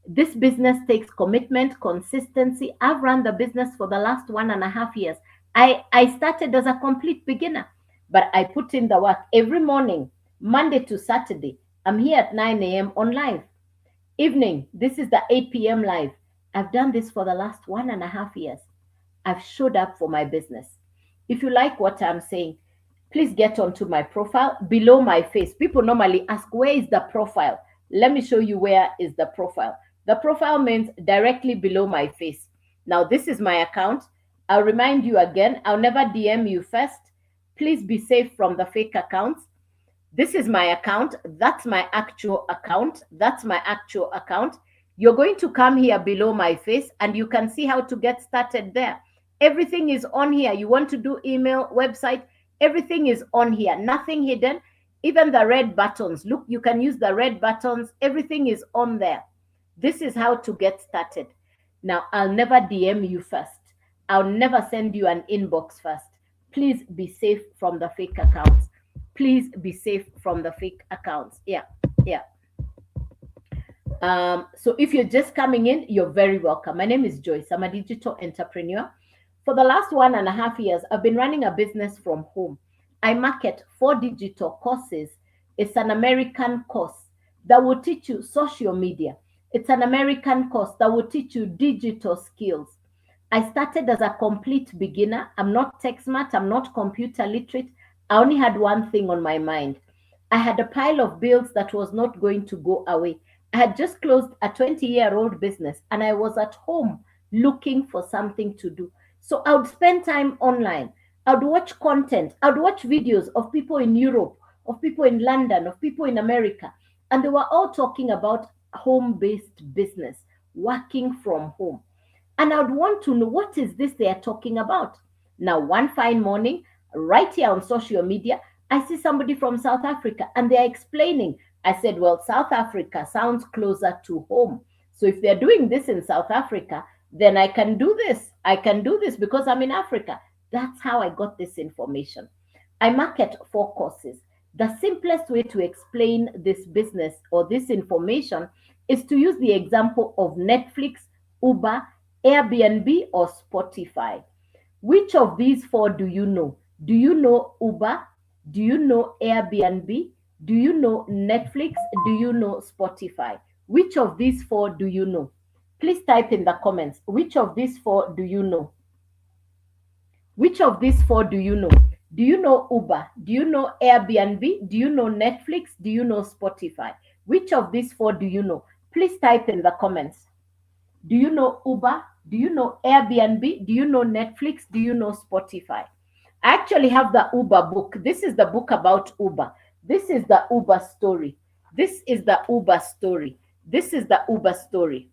This business takes commitment, consistency. I've run the business for the last 1.5 years. I started as a complete beginner, but I put in the work every morning, Monday to Saturday. I'm here at 9 a.m. on live. Evening, this is the 8 p.m. live. I've done this for the last 1.5 years. I've showed up for my business. If you like what I'm saying, please get onto my profile below my face. People normally ask, where is the profile? Let me show you where is the profile. The profile means directly below my face. Now, this is my account. I'll remind you again, I'll never DM you first. Please be safe from the fake accounts. This is my account. That's my actual account. That's my actual account. You're going to come here below my face and you can see how to get started there. Everything is on here. You want to do email, website, everything is on here. Nothing hidden. Even the red buttons. Look, you can use the red buttons. Everything is on there. This is how to get started. Now, I'll never DM you first. I'll never send you an inbox first. Please be safe from the fake accounts. Please be safe from the fake accounts. Yeah. So if you're just coming in, you're very welcome. My name is Joyce. I'm a digital entrepreneur. For the last 1.5 years, I've been running a business from home. I market 4 digital courses. It's an American course that will teach you social media. It's an American course that will teach you digital skills. I started as a complete beginner. I'm not tech smart. I'm not computer literate. I only had one thing on my mind. I had a pile of bills that was not going to go away. I had just closed a 20-year-old business and I was at home looking for something to do. So I would spend time online. I would watch content. I would watch videos of people in Europe, of people in London, of people in America. And they were all talking about home-based business, working from home. And I would want to know, what is this they are talking about? Now, one fine morning, right here on social media, I see somebody from South Africa and they are explaining. I said, well, South Africa sounds closer to home. So if they're doing this in South Africa, then I can do this. I can do this because I'm in Africa. That's how I got this information. I market 4 courses. The simplest way to explain this business or this information is to use the example of Netflix, Uber, Airbnb, or Spotify. Which of these 4 do you know? Do you know Uber? Do you know Airbnb? Do you know Netflix? Do you know Spotify? Which of these 4 do you know? Please type in the comments. Which of these 4 do you know? Which of these 4 do you know? Do you know Uber? Do you know Airbnb? Do you know Netflix? Do you know Spotify? Which of these 4 do you know? Please type in the comments. Do you know Uber? Do you know Airbnb? Do you know Netflix? Do you know Spotify? I actually have the Uber book. This is the book about Uber. This is the Uber story. This is the Uber story. This is the Uber story.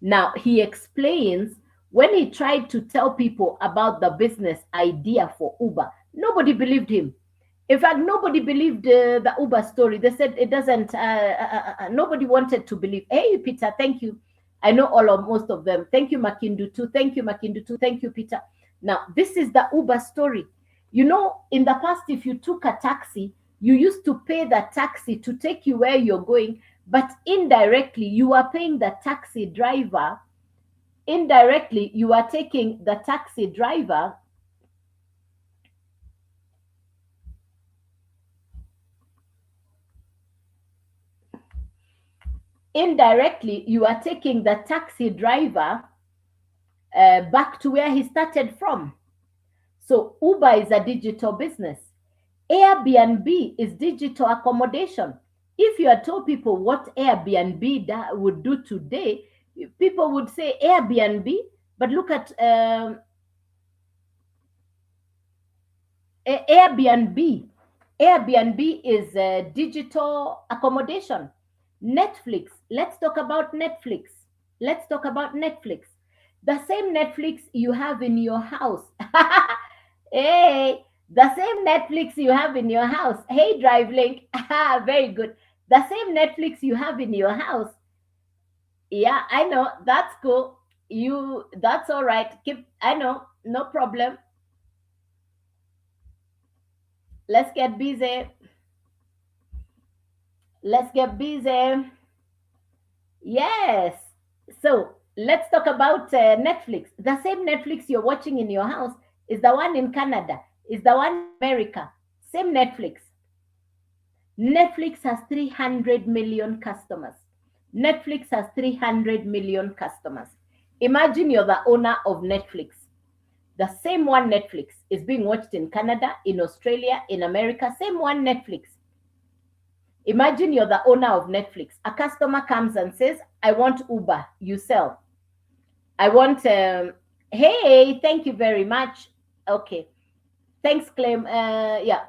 Now, he explains when he tried to tell people about the business idea for Uber, nobody believed him. In fact, nobody believed the Uber story. They said it doesn't, nobody wanted to believe. Hey, Peter, thank you. I know all of most of them. Thank you, Makindu, too. Thank you, Makindu, too. Thank you, Peter. Now, this is the Uber story. You know, in the past, if you took a taxi, you used to pay the taxi to take you where you're going, but indirectly, you are paying the taxi driver. Indirectly, you are taking the taxi driver. Indirectly, you are taking the taxi driver back to where he started from. So Uber is a digital business. Airbnb is digital accommodation. If you had told people what Airbnb would do today, people would say Airbnb, but look at Airbnb. Airbnb is digital accommodation. Netflix. Let's talk about Netflix. Let's talk about Netflix. The same Netflix you have in your house. Hey, the same Netflix you have in your house. Hey, Drive Link. Very good. The same Netflix you have in your house. Yeah, I know. That's cool. That's all right. I know. No problem. Let's get busy. Let's get busy. Yes. So let's talk about Netflix. The same Netflix you're watching in your house is the one in Canada, is the one in America. Same Netflix. Netflix has 300 million customers. Netflix has 300 million customers. Imagine you're the owner of Netflix. The same one Netflix is being watched in Canada, in Australia, in America. Same one Netflix. Imagine you're the owner of Netflix. A customer comes and says, I want Uber. You sell. I want, hey, thank you very much. Okay. Thanks, Clem. Yeah.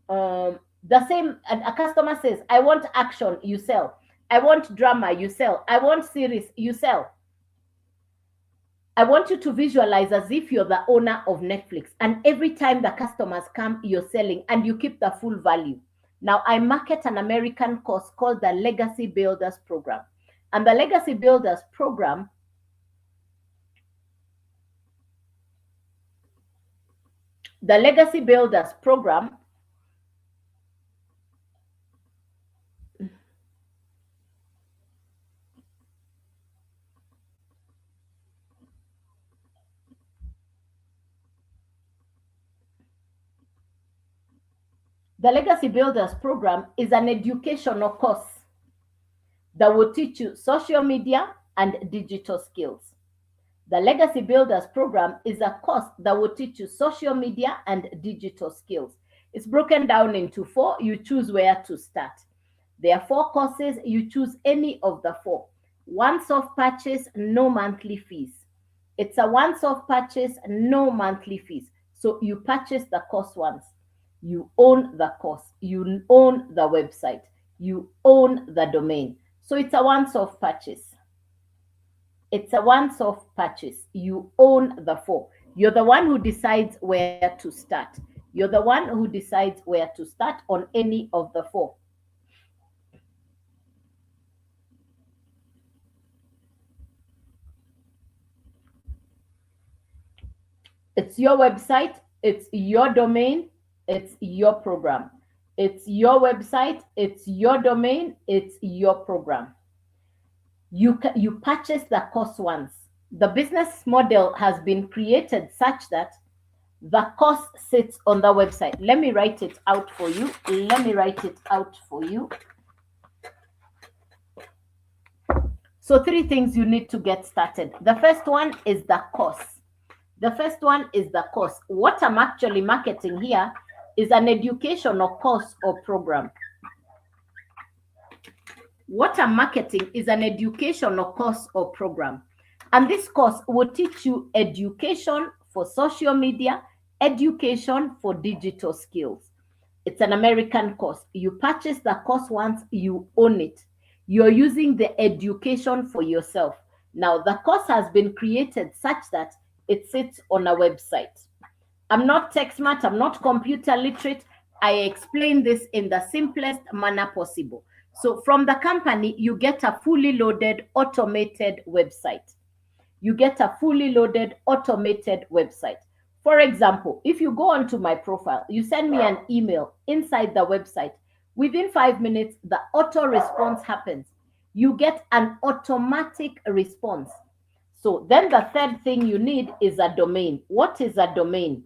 The same, a customer says, I want action. You sell. I want drama. You sell. I want series. You sell. I want you to visualize as if you're the owner of Netflix. And every time the customers come, you're selling and you keep the full value. Now, I market an American course called the Legacy Builders Program. And the Legacy Builders Program the Legacy Builders Program The Legacy Builders Program is an educational course that will teach you social media and digital skills. The Legacy Builders Program is a course that will teach you social media and digital skills. It's broken down into four. You choose where to start. There are four courses. You choose any of the four. Once-off purchase, no monthly fees. It's a once-off purchase, no monthly fees. So you purchase the course once. You own the course. You own the website. You own the domain. So it's a once-off purchase. It's a once-off purchase. You own the four. You're the one who decides where to start. You're the one who decides where to start on any of the four. It's your website. It's your domain. It's your program. It's your website. It's your domain. It's your program. You purchase the course once. The business model has been created such that the course sits on the website. Let me write it out for you. Let me write it out for you. So 3 things you need to get started. The first one is the course. The first one is the course. What I'm actually marketing here is an educational course or program. What I'm marketing is an educational course or program. And this course will teach you education for social media, education for digital skills. It's an American course. You purchase the course once, you own it. You're using the education for yourself. Now, the course has been created such that it sits on a website. I'm not tech smart, I'm not computer literate. I explain this in the simplest manner possible. So from the company, you get a fully loaded automated website. You get a fully loaded automated website. For example, if you go onto my profile, you send me an email inside the website. Within 5 minutes, the auto response happens. You get an automatic response. So then the third thing you need is a domain. What is a domain?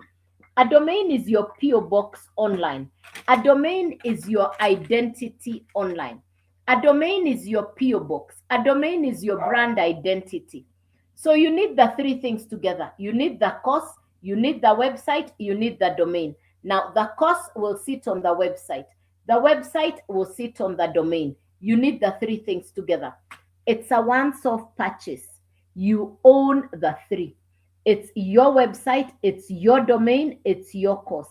A domain is your PO box online. A domain is your identity online. A domain is your PO box. A domain is your brand identity. So you need the 3 things together. You need the course, you need the website, you need the domain. Now, the course will sit on the website. The website will sit on the domain. You need the 3 things together. It's a once-off purchase. You own the 3. It's your website, it's your domain, it's your course.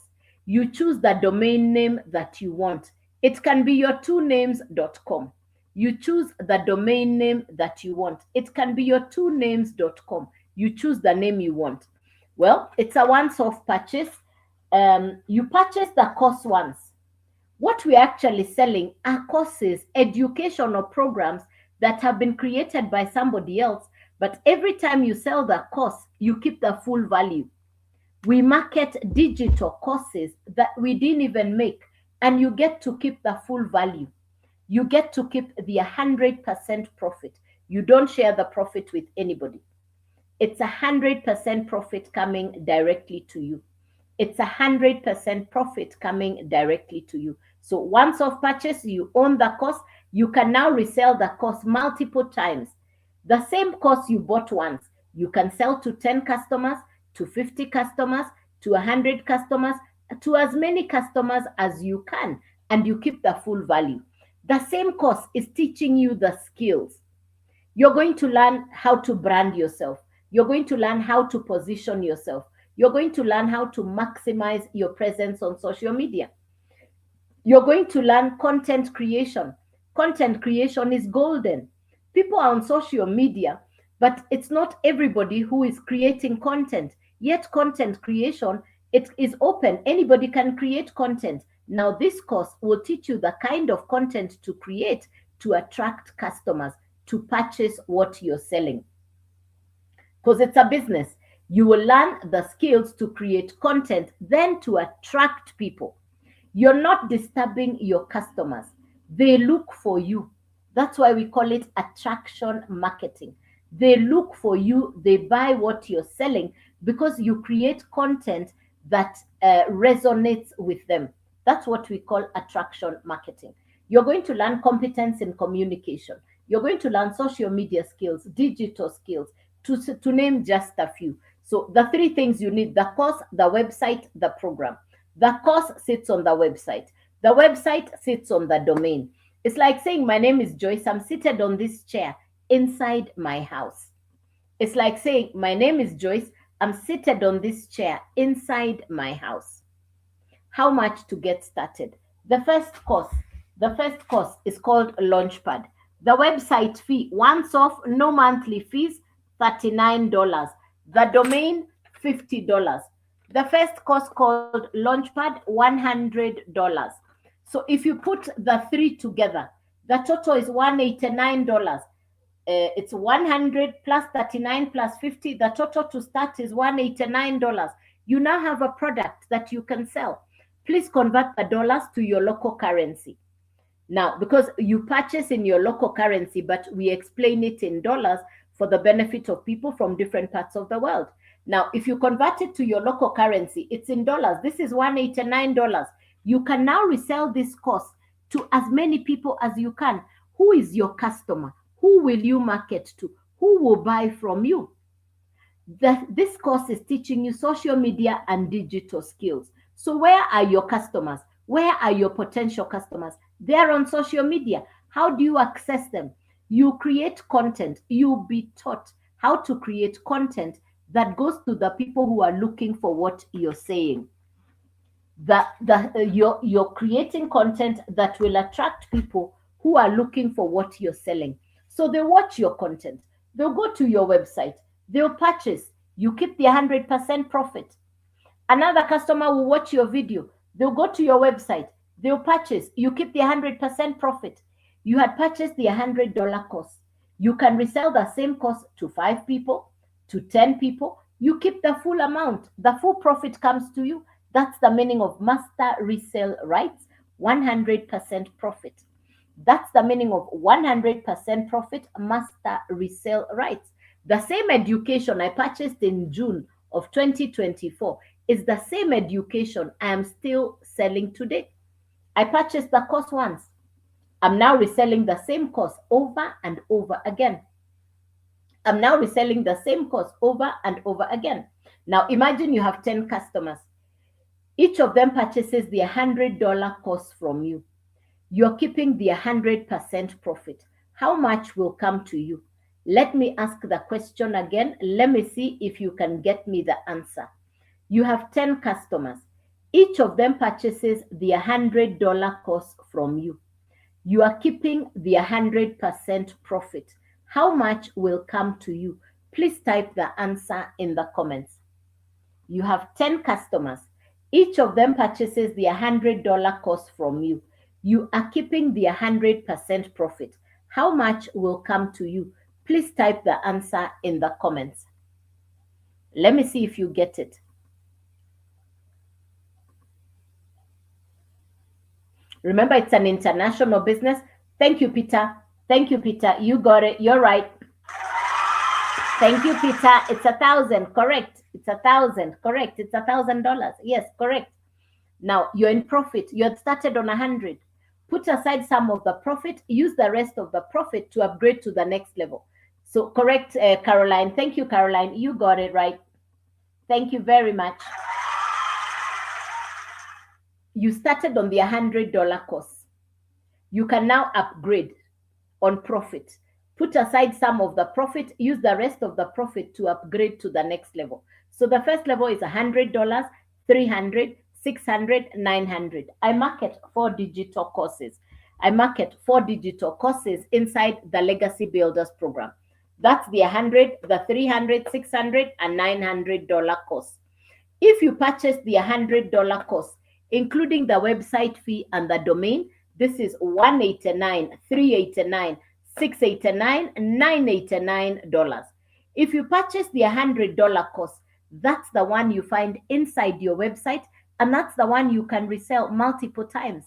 You choose the domain name that you want. It can be your 2names.com. You choose the domain name that you want. It can be your twonames.com. You choose the name you want. Well, it's a once-off purchase. You purchase the course once. What we're actually selling are courses, educational programs that have been created by somebody else. But every time you sell the course, you keep the full value. We market digital courses that we didn't even make, and you get to keep the full value. You get to keep the 100% profit. You don't share the profit with anybody. It's 100% profit coming directly to you. It's 100% profit coming directly to you. So once off purchase, you own the course. You can now resell the course multiple times. The same course you bought once, you can sell to 10 customers, to 50 customers, to 100 customers, to as many customers as you can, and you keep the full value. The same course is teaching you the skills. You're going to learn how to brand yourself. You're going to learn how to position yourself. You're going to learn how to maximize your presence on social media. You're going to learn content creation. Content creation is golden. People are on social media, but it's not everybody who is creating content. Yet content creation, it is open. Anybody can create content. Now this course will teach you the kind of content to create to attract customers to purchase what you're selling. Because it's a business. You will learn the skills to create content, then to attract people. You're not disturbing your customers. They look for you. That's why we call it attraction marketing. They look for you, they buy what you're selling because you create content that resonates with them. That's what we call attraction marketing. You're going to learn competence in communication. You're going to learn social media skills, digital skills, to name just a few. So the three things you need: the course, the website, the program. The course sits on the website. The website sits on the domain. It's like saying, my name is Joyce. I'm seated on this chair inside my house. It's like saying, my name is Joyce. I'm seated on this chair inside my house. How much to get started? The first course is called Launchpad. The website fee, once off, no monthly fees, $39. The domain, $50. The first course called Launchpad, $100. So if you put the three together, the total is $189. It's 100 plus 39 plus 50. The total to start is $189. You now have a product that you can sell. Please convert the dollars to your local currency. Now, because you purchase in your local currency, but we explain it in dollars for the benefit of people from different parts of the world. Now, if you convert it to your local currency, it's in dollars. This is $189. You can now resell this course to as many people as you can. Who is your customer? Who will you market to? Who will buy from you? This course is teaching you social media and digital skills. So where are your customers? Where are your potential customers? They're on social media. How do you access them? You create content. You'll be taught how to create content that goes to the people who are looking for what you're saying. You're creating content that will attract people who are looking for what you're selling. So they watch your content. They'll go to your website. They'll purchase. You keep the 100% profit. Another customer will watch your video. They'll go to your website. They'll purchase. You keep the 100% profit. You had purchased the $100 course. You can resell the same course to 5 people, to 10 people. You keep the full amount. The full profit comes to you. That's the meaning of master resale rights, 100% profit. That's the meaning of 100% profit, master resale rights. The same education I purchased in June of 2024 is the same education I am still selling today. I purchased the course once. I'm now reselling the same course over and over again. I'm now reselling the same course over and over again. Now imagine you have 10 customers. Each of them purchases the $100 course from you. You're keeping the 100% profit. How much will come to you? Let me ask the question again. Let me see if you can get me the answer. You have 10 customers. Each of them purchases the $100 course from you. You are keeping the 100% profit. How much will come to you? Please type the answer in the comments. You have 10 customers. Each of them purchases the $100 course from you. You are keeping the 100% profit. How much will come to you? Please type the answer in the comments. Let me see if you get it. Remember, it's an international business. Thank you, Peter. Thank you, Peter. You got it. You're right. Thank you, Peter. It's 1,000. Correct. It's 1,000. Correct. It's $1,000. Yes, correct. Now you're in profit. You had started on 100. Put aside some of the profit. Use the rest of the profit to upgrade to the next level. So correct, Caroline. Thank you, Caroline. You got it right. Thank you very much. You started on the $100 course. You can now upgrade on profit. Put aside some of the profit, use the rest of the profit to upgrade to the next level. So the first level is $100, $300, $600, $900. I market 4 digital courses. I market 4 digital courses inside the Legacy Builders program. That's the 100, the 300, $600, and $900 course. If you purchase the $100 course, including the website fee and the domain, this is $189, $389, $689, $989. If you purchase the $100 course, that's the one you find inside your website, and that's the one you can resell multiple times.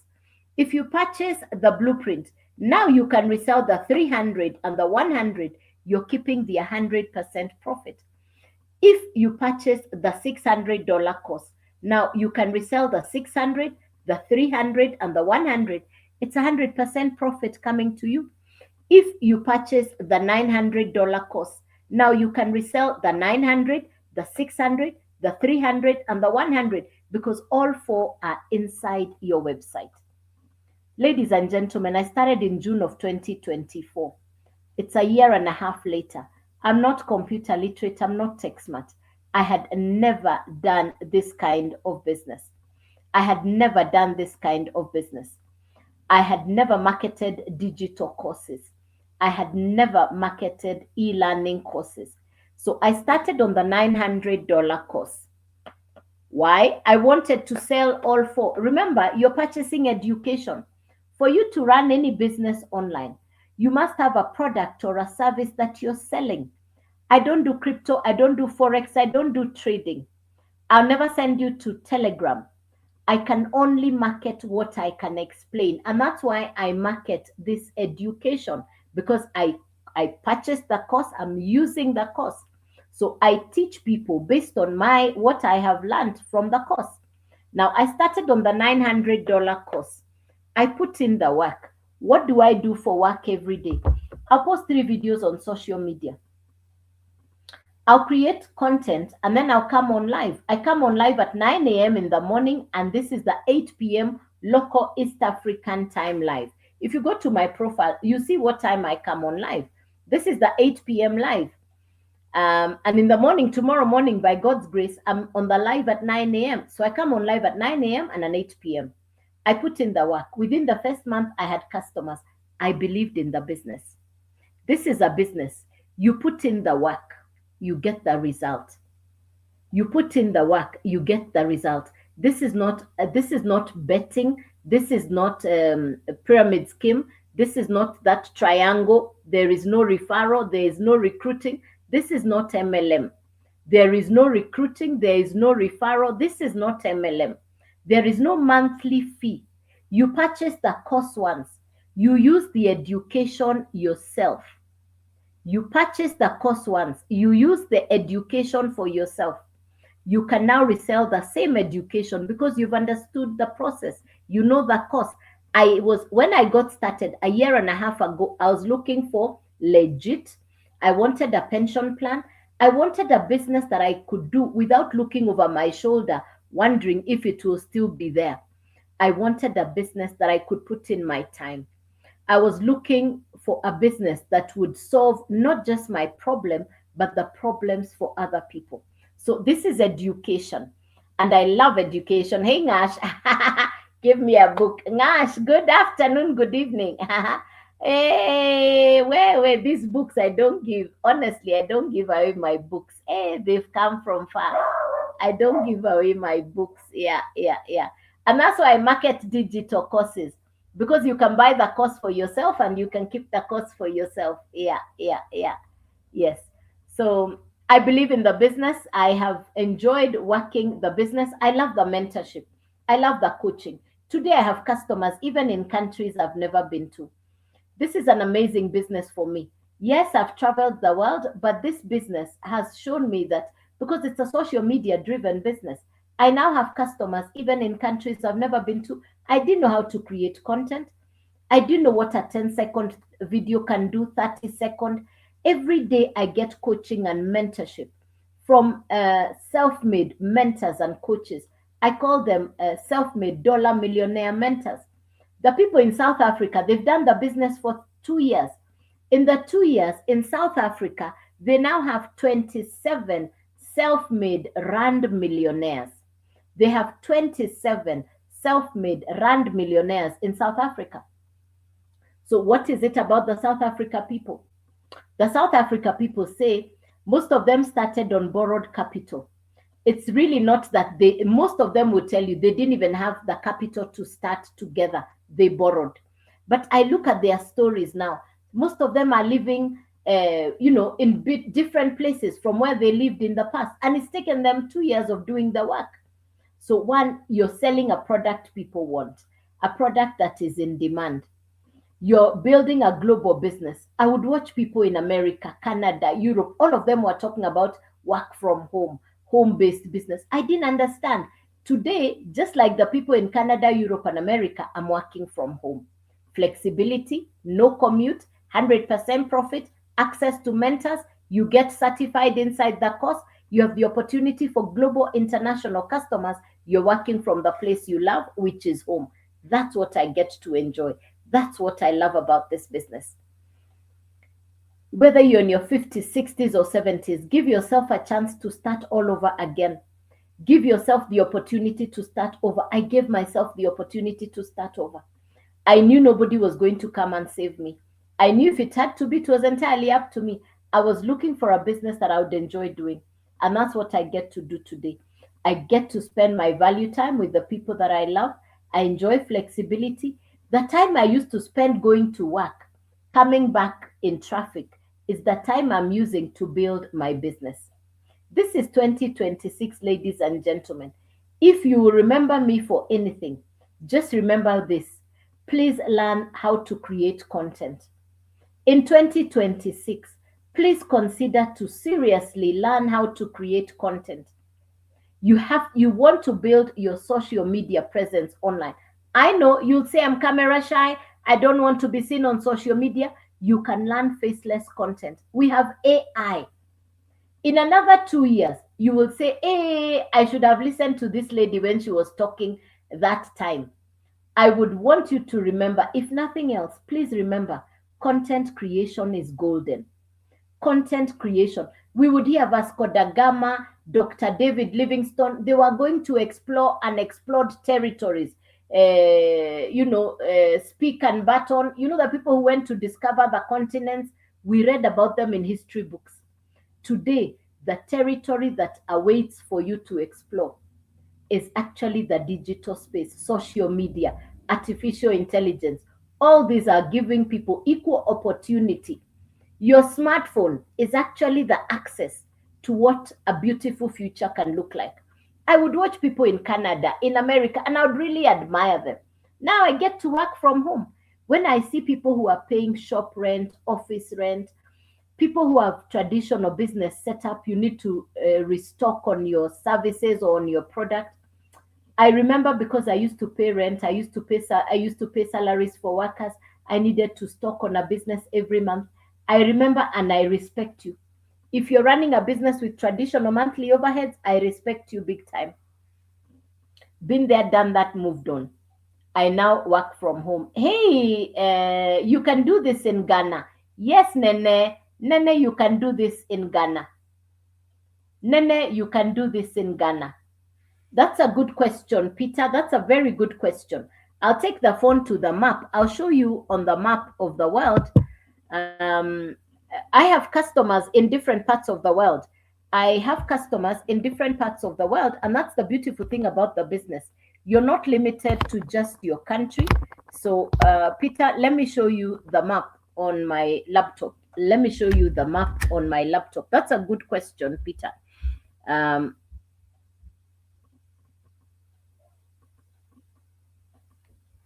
If you purchase the blueprint, now you can resell the 300 and the 100. You're keeping the 100% profit. If you purchase the $600 course, now you can resell the 600, the 300, and the 100. It's 100% profit coming to you. If you purchase the $900 course, now you can resell the 900, the 600, the 300, and the 100, because all 4 are inside your website. Ladies and gentlemen, I started in June of 2024. It's a year and a half later. I'm not computer literate. I'm not tech smart. I had never done this kind of business. I had never done this kind of business. I had never marketed digital courses. I had never marketed e-learning courses. So I started on the $900 course. Why? I wanted to sell all 4. Remember, you're purchasing education. For you to run any business online, you must have a product or a service that you're selling. I don't do crypto. I don't do Forex. I don't do trading. I'll never send you to Telegram. I can only market what I can explain. And that's why I market this education, because I purchased the course. I'm using the course. So I teach people based on what I have learned from the course. Now I started on the $900 course. I put in the work. What do I do for work every day? I'll post 3 videos on social media. I'll create content and then I'll come on live. I come on live at 9 a.m. in the morning, and this is the 8 p.m. local East African time live. If you go to my profile, you see what time I come on live. This is the 8 p.m. live. And in the morning, tomorrow morning, by God's grace, I'm on the live at 9 a.m. So I come on live at 9 a.m. and at 8 p.m. I put in the work. Within the first month, I had customers. I believed in the business. This is a business. You put in the work, you get the result. You put in the work, you get the result. This is not betting. This is not a pyramid scheme. This is not that triangle. There is no referral. There is no recruiting. This is not MLM. There is no recruiting. There is no referral. This is not MLM. There is no monthly fee. You purchase the course once. You use the education yourself. You purchase the course once. You use the education for yourself. You can now resell the same education because you've understood the process. You know the course. When I got started a year and a half ago, I was looking for legit. I wanted a pension plan. I wanted a business that I could do without looking over my shoulder, wondering if it will still be there. I wanted a business that I could put in my time. I was looking for a business that would solve not just my problem, but the problems for other people. So this is education. And I love education. Hey, Nash. Give me a book. Ngash, good afternoon, good evening. Hey, where these books I don't give. Honestly, I don't give away my books. Hey, they've come from far. I don't give away my books. Yeah, yeah, yeah. And that's why I market digital courses because you can buy the course for yourself and you can keep the course for yourself. Yeah, yeah, yeah. Yes. So I believe in the business. I have enjoyed working the business. I love the mentorship. I love the coaching. Today I have customers even in countries I've never been to. This is an amazing business for me. Yes, I've traveled the world, but this business has shown me that because it's a social media driven business, I now have customers even in countries I've never been to. I didn't know how to create content. I didn't know what a 10-second video can do, 30-second. Every day I get coaching and mentorship from self-made mentors and coaches. I call them self-made dollar millionaire mentors. The people in South Africa, they've done the business for 2 years. In the 2 years in South Africa, they now have 27 self-made rand millionaires. They have 27 self-made rand millionaires in South Africa. So, what is it about the South Africa people? The South Africa people say most of them started on borrowed capital. It's really not that most of them will tell you they didn't even have the capital to start together. They borrowed. But I look at their stories now. Most of them are living, in different places from where they lived in the past. And it's taken them 2 years of doing the work. So, one, you're selling a product people want, a product that is in demand. You're building a global business. I would watch people in America, Canada, Europe, all of them were talking about work from home based business. I didn't understand. Today, just like the people in Canada, Europe, and America, I'm working from home. Flexibility, no commute, 100% profit, access to mentors. You get certified inside the course. You have the opportunity for global international customers. You're working from the place you love, which is home. That's what I get to enjoy. That's what I love about this business. Whether you're in your 50s, 60s, or 70s, give yourself a chance to start all over again. Give yourself the opportunity to start over. I gave myself the opportunity to start over. I knew nobody was going to come and save me. I knew if it had to be, it was entirely up to me. I was looking for a business that I would enjoy doing. And that's what I get to do today. I get to spend my value time with the people that I love. I enjoy flexibility. The time I used to spend going to work, coming back in traffic, is the time I'm using to build my business. This is 2026, ladies and gentlemen. If you will remember me for anything, just remember this. Please learn how to create content. In 2026, please consider to seriously learn how to create content. You want to build your social media presence online. I know you'll say I'm camera shy, I don't want to be seen on social media. You can learn faceless content. We have AI. In another 2 years, you will say, hey, I should have listened to this lady when she was talking that time. I would want you to remember, if nothing else, please remember, content creation is golden. Content creation. We would hear Vasco da Gama, Dr. David Livingstone. They were going to explore unexplored territories. Speak and Baton. The people who went to discover the continents. We read about them in history books. Today, the territory that awaits for you to explore is actually the digital space, social media, artificial intelligence. All these are giving people equal opportunity. Your smartphone is actually the access to what a beautiful future can look like. I would watch people in Canada, in America, and I would really admire them. Now I get to work from home. When I see people who are paying shop rent, office rent, people who have traditional business set up, you need to restock on your services or on your product. I remember because I used to pay rent, I used to pay salaries for workers. I needed to stock on a business every month. I remember and I respect you. If you're running a business with traditional monthly overheads, I respect you big time. Been there, done that, moved on. I now work from home. Hey, you can do this in Ghana. Yes, Nene. Nene, you can do this in Ghana. Nene, you can do this in Ghana. That's a good question, Peter. That's a very good question. I'll take the phone to the map. I'll show you on the map of the world. Um, I have customers in different parts of the world. I have customers in different parts of the world, and that's the beautiful thing about the business. You're not limited to just your country. So, Peter, let me show you the map on my laptop. Let me show you the map on my laptop. That's a good question, Peter. Um,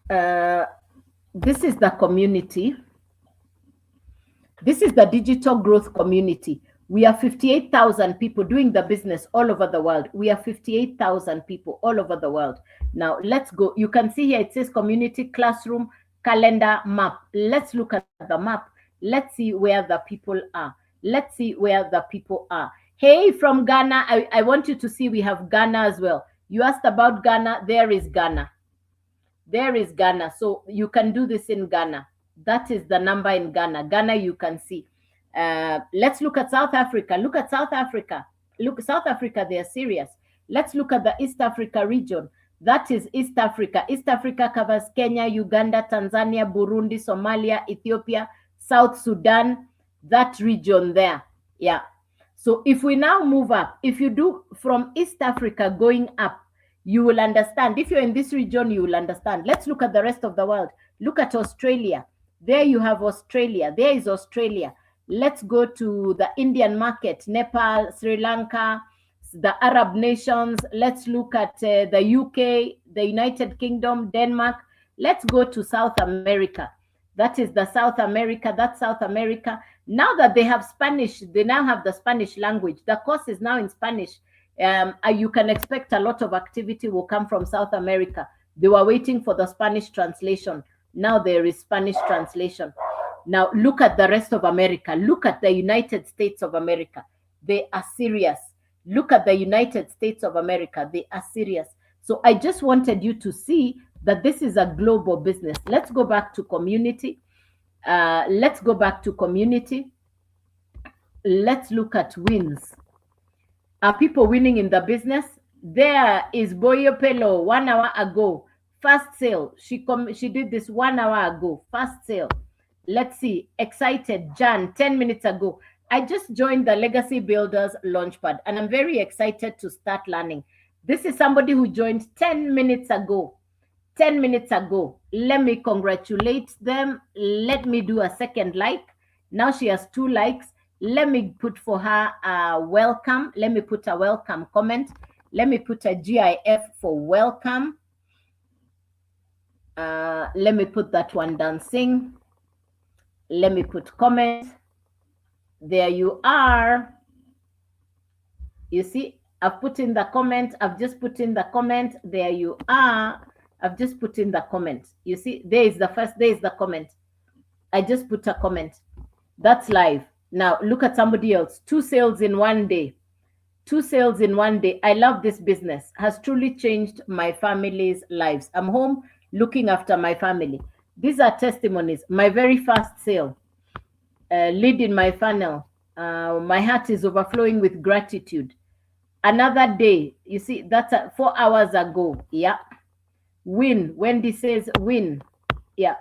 uh, this is the community. This is the digital growth community. We are 58,000 people doing the business all over the world. We are 58,000 people all over the world. Now, let's go. You can see here it says community, classroom, calendar, map. Let's look at the map. Let's see where the people are. Let's see where the people are. Hey, from Ghana, I want you to see we have Ghana as well. You asked about Ghana. There is Ghana. There is Ghana. So you can do this in Ghana. That is the number in Ghana. Ghana, you can see. Let's look at South Africa. Look at South Africa. Look, South Africa, they are serious. Let's look at the East Africa region. That is East Africa. East Africa covers Kenya, Uganda, Tanzania, Burundi, Somalia, Ethiopia, South Sudan, that region there. Yeah. So if we now move up, if you do from East Africa going up, you will understand. If you're in this region, you will understand. Let's look at the rest of the world. Look at Australia. There you have Australia. There is Australia. Let's go to the Indian market, Nepal, Sri Lanka, the Arab nations. Let's look at the UK, the United Kingdom, Denmark. Let's go to South America. That is the South America. That's South America. Now that they have Spanish, they now have the Spanish language. The course is now in Spanish. You can expect a lot of activity will come from South America. They were waiting for the Spanish translation. Now there is Spanish translation. Now look at the rest of America. Look at the United States of America. They are serious. Look at the United States of America. They are serious. So I just wanted you to see that this is a global business. Let's go back to community. Let's go back to community. Let's look at wins. Are people winning in the business? There is Boyo Pelo 1 hour ago. Fast sale. She did this 1 hour ago. Fast sale. Let's see. Excited. Jan, 10 minutes ago. I just joined the Legacy Builders Launchpad and I'm very excited to start learning. This is somebody who joined 10 minutes ago. 10 minutes ago. Let me congratulate them. Let me do a second like. Now she has 2 likes. Let me put for her a welcome. Let me put a welcome comment. Let me put a GIF for welcome. Let me put that one dancing. Let me put comment. There you are. You see, I've put in the comment. I've just put in the comment. There you are. I've just put in the comment. You see, there is the first, there is the comment. I just put a comment. That's live. Now look at somebody else. 2 sales in 1 day. 2 sales in 1 day. I love this business. Has truly changed my family's lives. I'm home looking after my family. These are testimonies. My very first sale. Lead in my funnel. My heart is overflowing with gratitude. Another day. You see, that's 4 hours ago. Yeah. Win. Wendy says win. Yeah.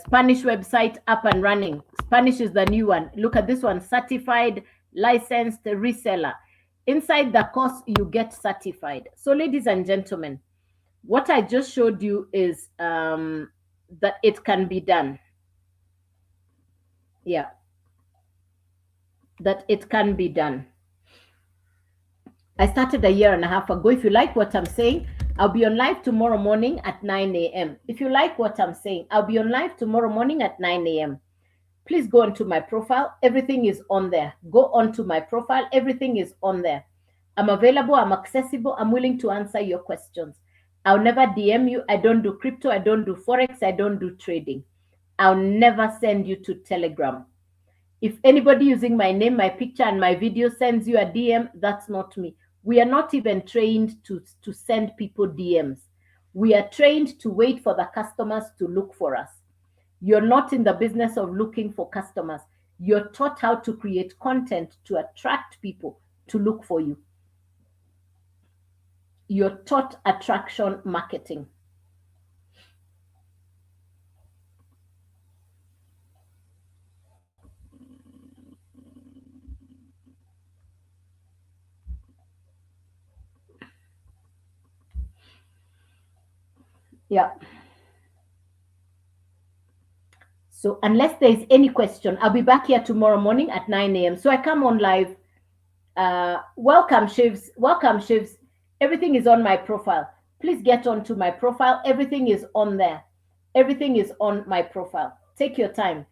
Spanish website up and running. Spanish is the new one. Look at this one. Certified, licensed reseller. Inside the course, you get certified. So ladies and gentlemen, what I just showed you is that it can be done. Yeah. That it can be done. I started 1.5 years ago. If you like what I'm saying, I'll be on live tomorrow morning at 9 a.m. If you like what I'm saying, I'll be on live tomorrow morning at 9 a.m. Please go onto my profile. Everything is on there. Go onto my profile. Everything is on there. I'm available. I'm accessible. I'm willing to answer your questions. I'll never DM you. I don't do crypto. I don't do Forex. I don't do trading. I'll never send you to Telegram. If anybody using my name, my picture, and my video sends you a DM, that's not me. We are not even trained to send people DMs. We are trained to wait for the customers to look for us. You're not in the business of looking for customers. You're taught how to create content to attract people to look for you. you're taught attraction marketing. Yeah. So unless there is any question, I'll be back here tomorrow morning at 9 a.m. So I come on live. Welcome, Shivs. Welcome, Shivs. Everything is on my profile. Please get onto my profile. Everything is on there. Everything is on my profile. Take your time.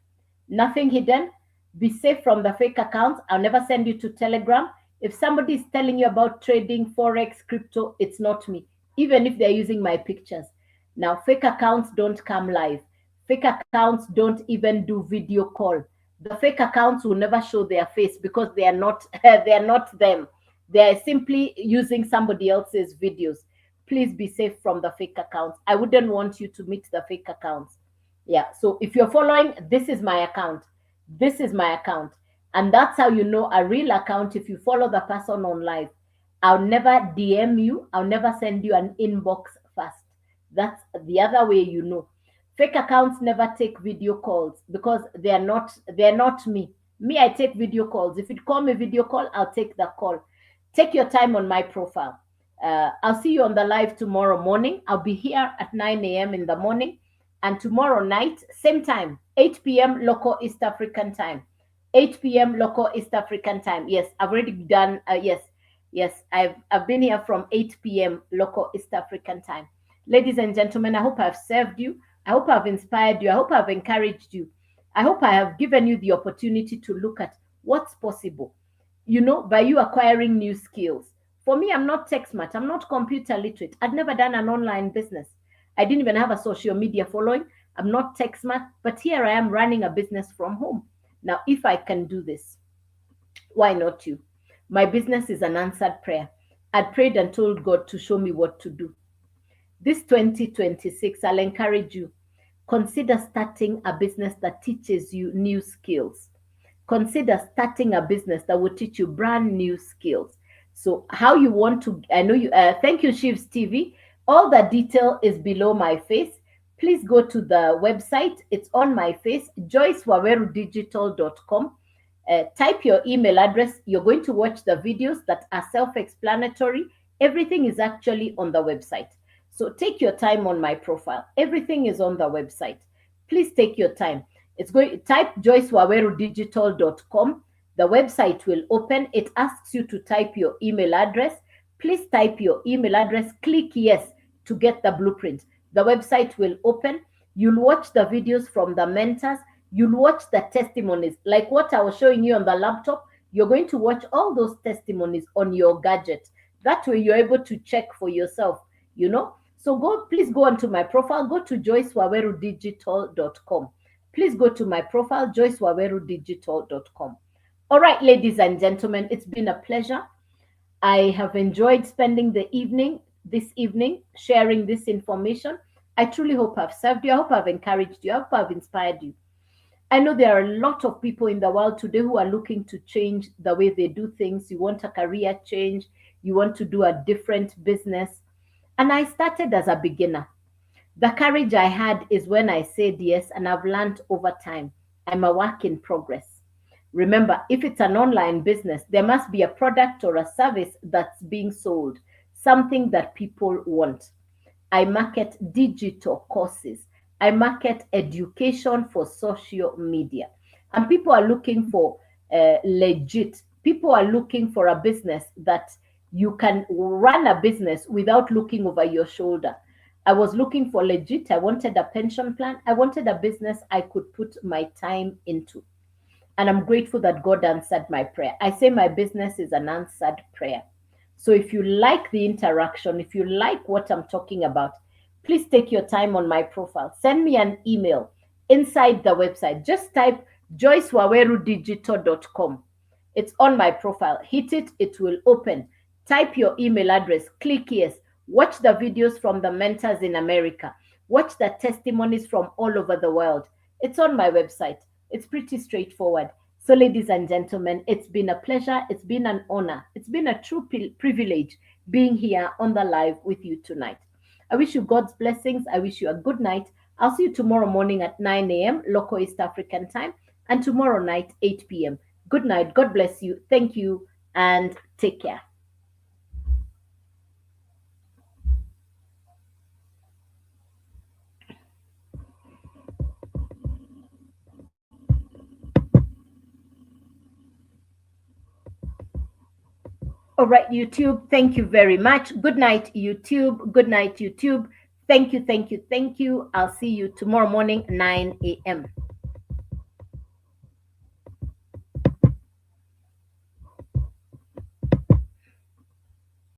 Nothing hidden. Be safe from the fake accounts. I'll never send you to Telegram. If somebody is telling you about trading, forex, crypto, it's not me, even if they're using my pictures. Now, fake accounts don't come live. Fake accounts don't even do video call. The fake accounts will never show their face because they are not they are not them. They are simply using somebody else's videos. Please be safe from the fake accounts. I wouldn't want you to meet the fake accounts. Yeah, so if you're following, this is my account. This is my account. And that's how you know a real account if you follow the person on live. I'll never DM you, I'll never send you an inbox first. That's the other way you know. Fake accounts never take video calls because they're not me. Me, I take video calls. If you call me video call, I'll take the call. Take your time on my profile. I'll see you on the live tomorrow morning. I'll be here at 9 a.m. in the morning, and tomorrow night, same time, 8 p.m. local East African time. 8 p.m. local East African time. Yes, I've already done. Yes, I've been here from 8 p.m. local East African time. Ladies and gentlemen, I hope I've served you. I hope I've inspired you. I hope I've encouraged you. I hope I have given you the opportunity to look at what's possible, by you acquiring new skills. For me, I'm not tech smart. I'm not computer literate. I'd never done an online business. I didn't even have a social media following. I'm not tech smart, but here I am running a business from home. Now, if I can do this, why not you? My business is an answered prayer. I'd prayed and told God to show me what to do. This 2026, I'll encourage you. Consider starting a business that teaches you new skills. Consider starting a business that will teach you brand new skills. So, how you want to, I know you, thank you, Shivs TV. All the detail is below my face. Please go to the website. It's on my face, joycewawerudigital.com. Type your email address. You're going to watch the videos that are self-explanatory. Everything is actually on the website. So take your time on my profile. Everything is on the website. Please take your time. It's going type joycewawerudigital.com. The website will open. It asks you to type your email address. Please type your email address. Click yes to get the blueprint. The website will open. You'll watch the videos from the mentors. You'll watch the testimonies, like what I was showing you on the laptop. You're going to watch all those testimonies on your gadget. That way you're able to check for yourself, So please go onto my profile. Go to joycewawerudigital.com. Please go to my profile, joycewawerudigital.com. All right, ladies and gentlemen, it's been a pleasure. I have enjoyed spending this evening, sharing this information. I truly hope I've served you. I hope I've encouraged you. I hope I've inspired you. I know there are a lot of people in the world today who are looking to change the way they do things. You want a career change. You want to do a different business. And I started as a beginner. The courage I had is when I said yes, and I've learned over time. I'm a work in progress. Remember, if it's an online business, there must be a product or a service that's being sold, something that people want. I market digital courses. I market education for social media. And people are looking for legit. People are looking for a business that you can run a business without looking over your shoulder. I was looking for legit. I wanted a pension plan. I wanted a business I could put my time into. And I'm grateful that God answered my prayer. I say my business is an answered prayer. So if you like the interaction, if you like what I'm talking about, please take your time on my profile. Send me an email inside the website. Just type joycewawerudigital.com. It's on my profile. Hit it, it will open. Type your email address, click yes, watch the videos from the mentors in America, watch the testimonies from all over the world. It's on my website. It's pretty straightforward. So, ladies and gentlemen, it's been a pleasure. It's been an honor. It's been a true privilege being here on the live with you tonight. I wish you God's blessings. I wish you a good night. I'll see you tomorrow morning at 9 a.m. local East African time, and tomorrow night 8 p.m. Good night. God bless you. Thank you and take care. All right, YouTube, thank you very much. Good night, YouTube. Good night, YouTube. Thank you, thank you, thank you. I'll see you tomorrow morning, 9 a.m.